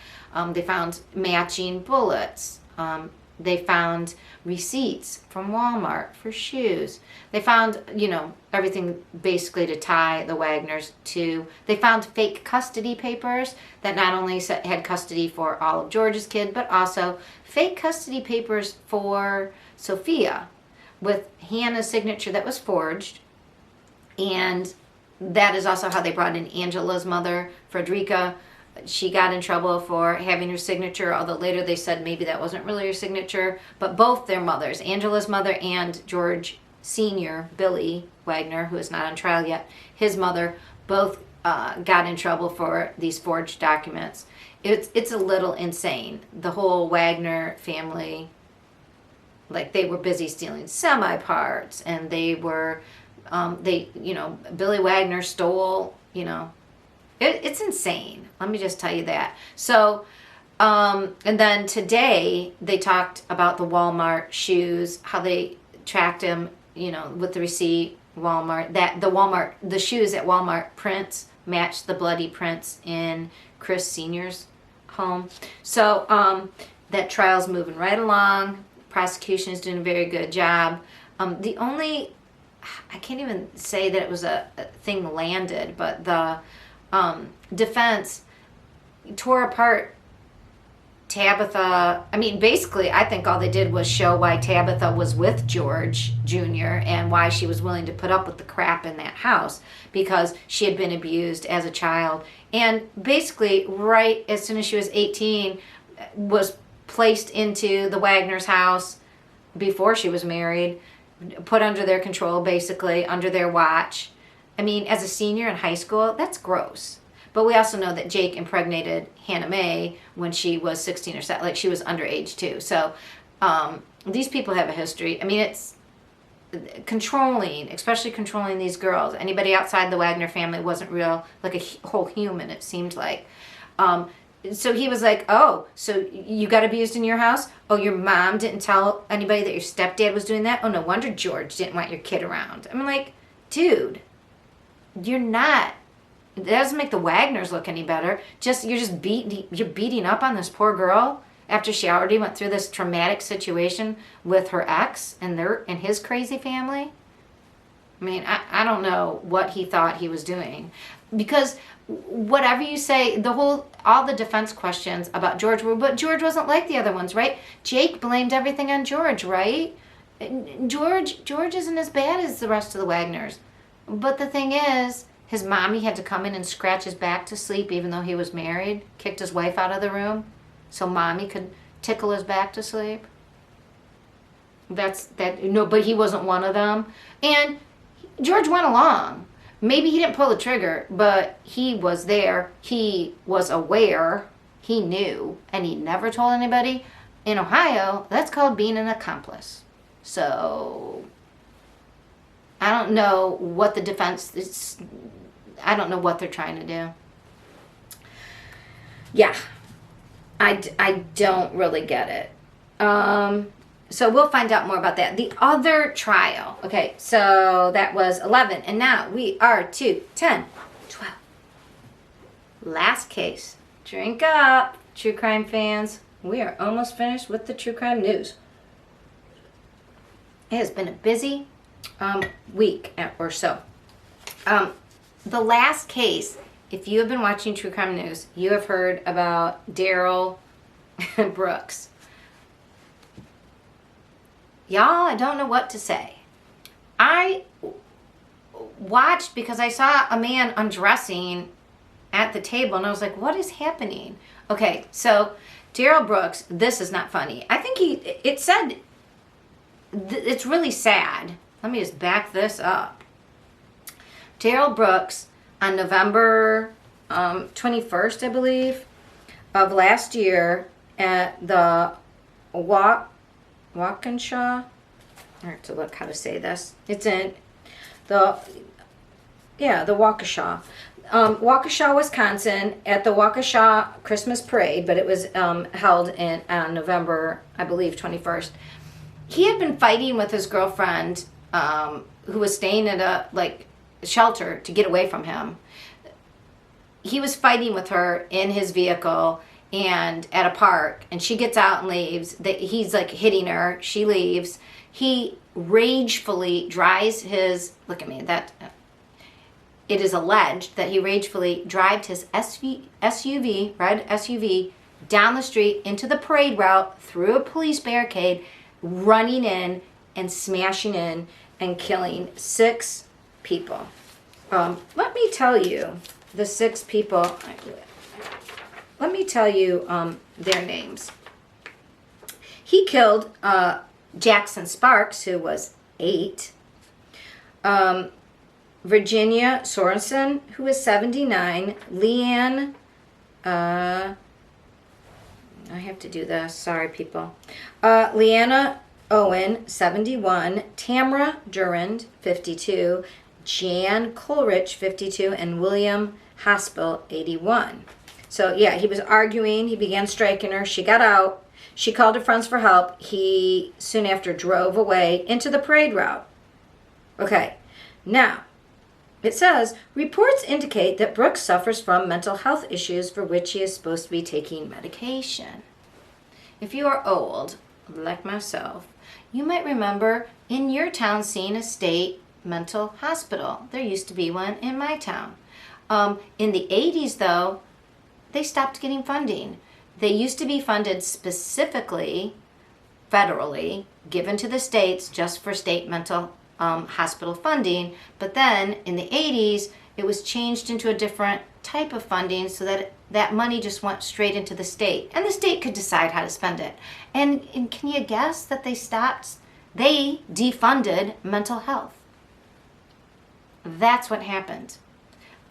They found matching bullets. They found receipts from Walmart for shoes. They found, everything basically to tie the Wagners to. They found fake custody papers that not only had custody for all of George's kids, but also fake custody papers for Sophia with Hannah's signature that was forged. And that is also how they brought in Angela's mother, Frederica, She got in trouble for having her signature, although later they said maybe that wasn't really her signature. But both their mothers, Angela's mother and George Sr., Billy Wagner, who is not on trial yet, his mother, both got in trouble for these forged documents. It's a little insane. The whole Wagner family, like they were busy stealing semi parts, and they were, Billy Wagner stole, it's insane. Let me just tell you that. So, and then today they talked about the Walmart shoes, how they tracked him, with the receipt. The shoes at Walmart prints matched the bloody prints in Chris Sr.'s home. So that trial's moving right along. Prosecution is doing a very good job. I can't even say that it was a thing landed, but the defense tore apart Tabitha. I mean, basically, I think all they did was show why Tabitha was with George Jr. and why she was willing to put up with the crap in that house, because she had been abused as a child. And basically, right as soon as she was 18, was placed into the Wagner's house before she was married, put under their control, basically, under their watch. I mean, as a senior in high school, that's gross. But we also know that Jake impregnated Hannah Mae when she was 16 or 17, like she was underage too. So these people have a history. I mean, it's controlling, especially controlling these girls. Anybody outside the Wagner family wasn't real, like a whole human, it seemed like. So he was like, oh, so you got abused in your house? Oh, your mom didn't tell anybody that your stepdad was doing that? Oh, no wonder George didn't want your kid around. I'm like, dude, you're not. That doesn't make the Wagners look any better. You're beating up on this poor girl after she already went through this traumatic situation with her ex and his crazy family. I mean, I don't know what he thought he was doing, because whatever you say, all the defense questions about George were, but George wasn't like the other ones, right? Jake blamed everything on George, right? George isn't as bad as the rest of the Wagners. But the thing is, his mommy had to come in and scratch his back to sleep even though he was married, kicked his wife out of the room so mommy could tickle his back to sleep. But he wasn't one of them. And George went along. Maybe he didn't pull the trigger, but he was there. He was aware. He knew. And he never told anybody. In Ohio, that's called being an accomplice. So I don't know what the defense is. I don't know what they're trying to do. Yeah. I don't really get it. So we'll find out more about that. The other trial. Okay, so that was 11. And now we are to 10, 12. Last case. Drink up, true crime fans. We are almost finished with the true crime news. It has been a busy week or so. The last case, if you have been watching True Crime News, you have heard about Daryl Brooks. Y'all, I don't know what to say. I watched because I saw a man undressing at the table, and I was like, what is happening? Okay, so Daryl Brooks, this is not funny. I think it said, it's really sad. Let me just back this up. Daryl Brooks, on November 21st, I believe, of last year, at the Waukesha, I have to look how to say this. It's in the Waukesha. Waukesha, Wisconsin, at the Waukesha Christmas Parade, but it was held on November, I believe, 21st. He had been fighting with his girlfriend, who was staying at a shelter to get away from him. He was fighting with her in his vehicle and at a park, and she gets out and leaves. He's hitting her. She leaves. He ragefully drives his, look at me, it is alleged that he ragefully drives his SUV, red SUV, down the street into the parade route, through a police barricade, running in and smashing in and killing 6 people. Let me tell you, the 6 people, let me tell you their names. He killed Jackson Sparks, who was 8. Virginia Sorensen, who was 79. Leanne, I have to do this. Sorry, people. Leanna Owen, 71. Tamara Durand, 52. Jan Coleridge, 52. And William Haspel, 81. So, yeah, he was arguing. He began striking her. She got out. She called her friends for help. He soon after drove away into the parade route. Okay, now, it says, reports indicate that Brooks suffers from mental health issues for which he is supposed to be taking medication. If you are old, like myself, you might remember in your town seeing a state mental hospital. There used to be one in my town. In the 80s, though, they stopped getting funding. They used to be funded specifically, federally, given to the states just for state mental hospital funding. But then in the 80s, it was changed into a different type of funding so that that money just went straight into the state. And the state could decide how to spend it. And can you guess that they defunded mental health? That's what happened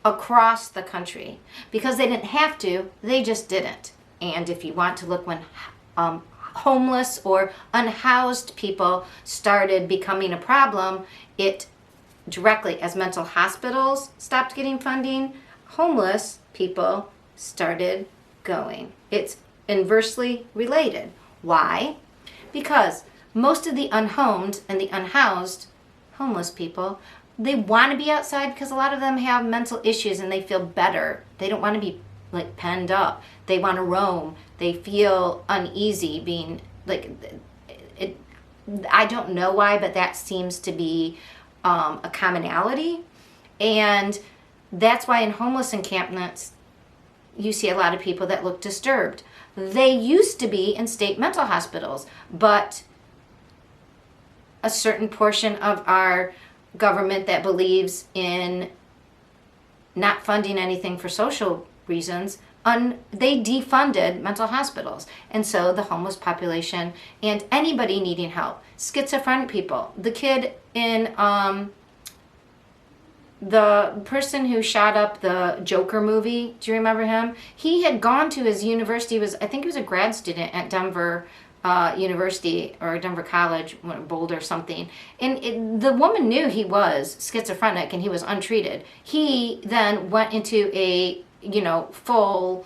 across the country. Because they didn't have to, they just didn't. And if you want to look when homeless or unhoused people started becoming a problem, it directly, as mental hospitals stopped getting funding, homeless people started going. It's inversely related. Why? Because most of the unhomed and the unhoused homeless people, they want to be outside because a lot of them have mental issues and they feel better. They don't want to be like penned up. They want to roam. They feel uneasy being like it. I don't know why, but that seems to be a commonality, and that's why in homeless encampments you see a lot of people that look disturbed. They used to be in state mental hospitals, but a certain portion of our government that believes in not funding anything for social reasons, they defunded mental hospitals. And so the homeless population and anybody needing help, schizophrenic people, the kid in the person who shot up the Joker movie, do you remember him? He had gone to his university, I think he was a grad student at Denver University or Denver College, Boulder something. And the woman knew he was schizophrenic and he was untreated. He then went into a full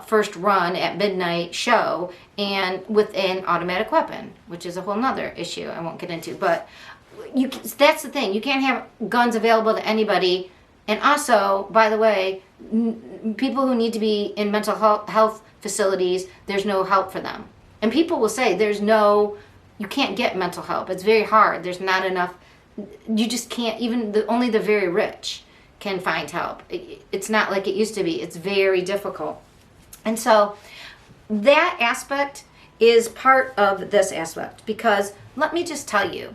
first run at midnight show and with an automatic weapon, which is a whole nother issue I won't get into. But that's the thing. You can't have guns available to anybody. And also, by the way, people who need to be in mental health facilities, there's no help for them. And people will say you can't get mental help. It's very hard. There's not enough. You just can't, only the very rich can find help. It's not like it used to be. It's very difficult. And so that aspect is part of this aspect, because let me just tell you,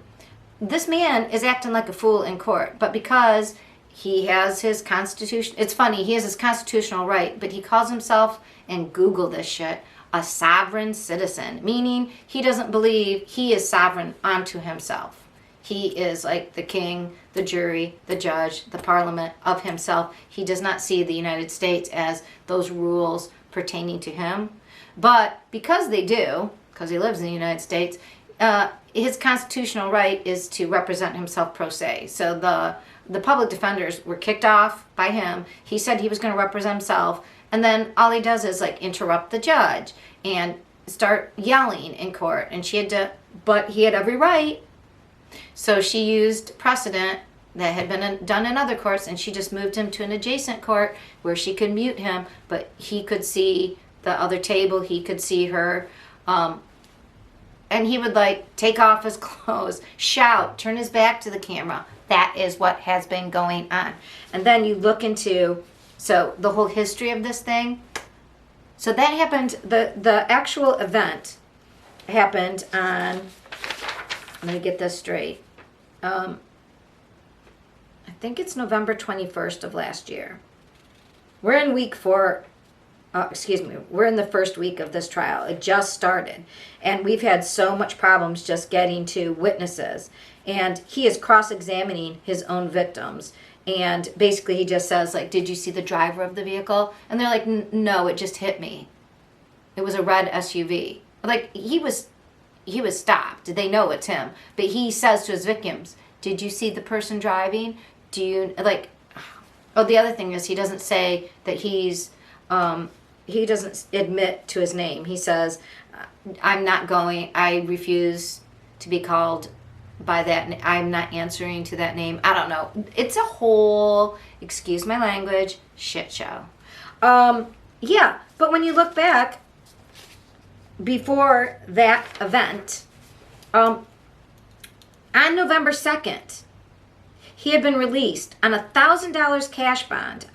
this man is acting like a fool in court, but because he has his constitution, it's funny, he has his constitutional right, but he calls himself, and Google this shit, a sovereign citizen, meaning he doesn't believe he is sovereign unto himself. He is like the king, the jury, the judge, the parliament of himself. He does not see the United States as those rules pertaining to him. But because they do, because he lives in the United States, his constitutional right is to represent himself pro se. So the public defenders were kicked off by him. He said he was going to represent himself. And then all he does is like interrupt the judge and start yelling in court. And but he had every right. So she used precedent that had been done in other courts, and she just moved him to an adjacent court where she could mute him, but he could see the other table, he could see her, and he would like take off his clothes, shout, turn his back to the camera. That is what has been going on. And then you look into, so the whole history of this thing. So that happened, the actual event happened on, let me get this straight. I think it's November 21st of last year. We're in week 4 we're in the first week of this trial. It just started. And we've had so much problems just getting to witnesses. And he is cross-examining his own victims. And basically he just says, like, did you see the driver of the vehicle? And they're like, no, it just hit me. It was a red SUV. Like, he was stopped. They know it's him. But he says to his victims, did you see the person driving? Do you, like, oh, the other thing is he doesn't say that he doesn't admit to his name. He says, I refuse to be called by that. I'm not answering to that name. I don't know. It's a whole, excuse my language, shit show. Yeah, but when you look back, before that event, on November 2nd, he had been released on $1,000 cash bond.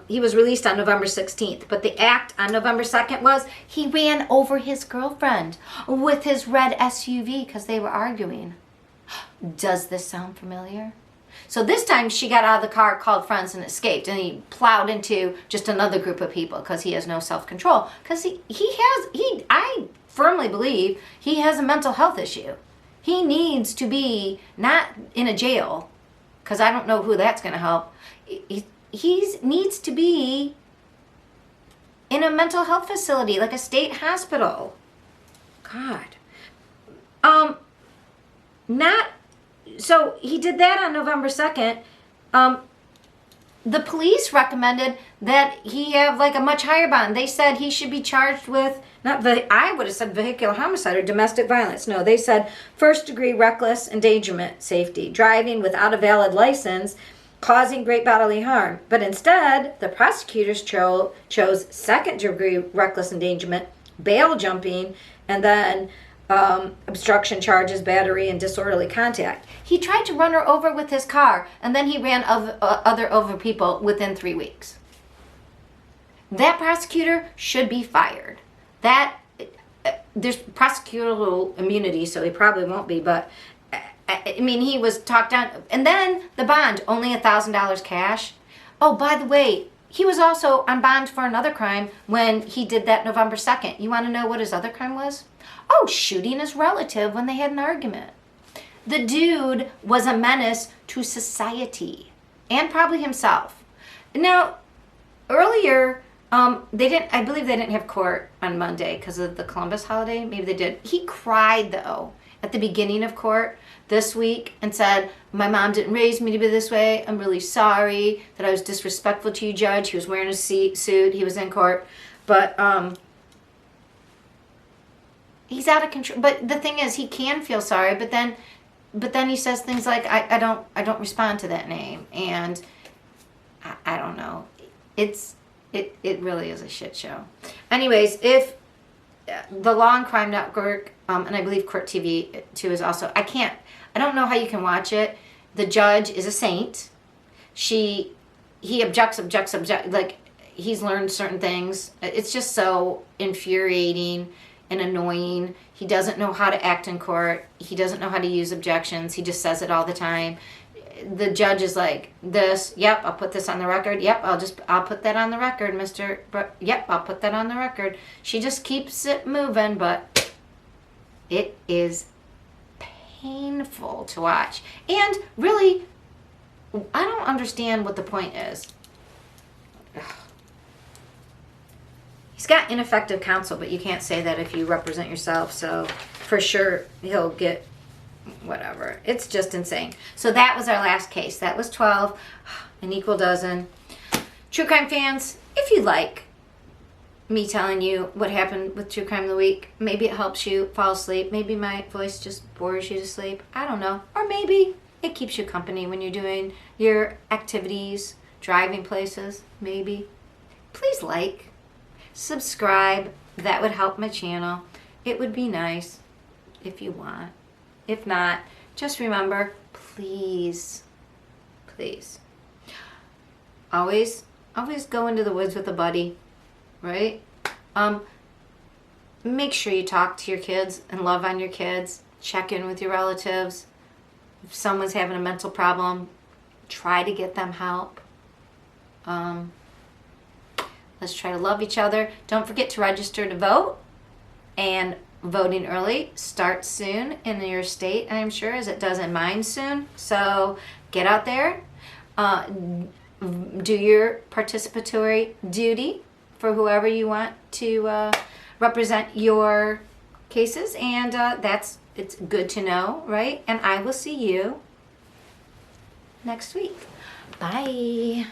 He was released on November 16th, but the act on November 2nd was he ran over his girlfriend with his red SUV because they were arguing. Does this sound familiar? So this time she got out of the car, called friends, and escaped. And he plowed into just another group of people because he has no self-control. Because I firmly believe he has a mental health issue. He needs to be not in a jail, because I don't know who that's going to help. He needs to be in a mental health facility, like a state hospital. God. So he did that on November 2nd. The police recommended that he have like a much higher bond. They said he should be charged with, I would have said vehicular homicide or domestic violence. No, they said first degree reckless endangerment safety, driving without a valid license, causing great bodily harm. But instead, the prosecutors chose second degree reckless endangerment, bail jumping, and then obstruction charges, battery, and disorderly contact. He tried to run her over with his car, and then he ran over people within 3 weeks. That prosecutor should be fired. There's prosecutorial immunity, so he probably won't be, but I mean, he was talked down. And then the bond, only $1,000 cash. Oh, by the way, he was also on bond for another crime when he did that November 2nd. You want to know what his other crime was? Oh, shooting his relative when they had an argument. The dude was a menace to society and probably himself. Now, earlier, I believe they didn't have court on Monday because of the Columbus holiday. Maybe they did. He cried, though, at the beginning of court this week and said, my mom didn't raise me to be this way. I'm really sorry that I was disrespectful to you, Judge. He was wearing a suit. He was in court. But he's out of control. But the thing is, he can feel sorry, but then he says things like, I don't respond to that name. And I don't know. It really is a shit show. Anyways, if the Law and Crime Network, and I believe Court TV too is also, I don't know how you can watch it. The judge is a saint. He objects, like he's learned certain things. It's just so infuriating and annoying. He doesn't know how to act in court. He doesn't know how to use objections. He just says it all the time. The judge is like, this, yep, I'll put this on the record. Yep, I'll put that on the record, yep, I'll put that on the record. She just keeps it moving, but it is painful to watch. And really, I don't understand what the point is. Ugh. He's got ineffective counsel, but you can't say that if you represent yourself, so for sure he'll get whatever. It's just insane. So that was our last case. That was 12, an equal dozen. True crime fans, if you like me telling you what happened with True Crime of the Week, maybe it helps you fall asleep. Maybe my voice just bores you to sleep. I don't know. Or maybe it keeps you company when you're doing your activities, driving places, maybe. Please like, subscribe. That would help my channel. It would be nice if you want. If not, just remember, please, always go into the woods with a buddy, right? Make sure you talk to your kids and love on your kids. Check in with your relatives. If someone's having a mental problem, try to get them help. Let's try to love each other. Don't forget to register to vote. And voting early starts soon in your state, I'm sure, as it does in mine soon. So get out there, do your participatory duty for whoever you want to represent your cases, and it's good to know, right? And I will see you next week. Bye.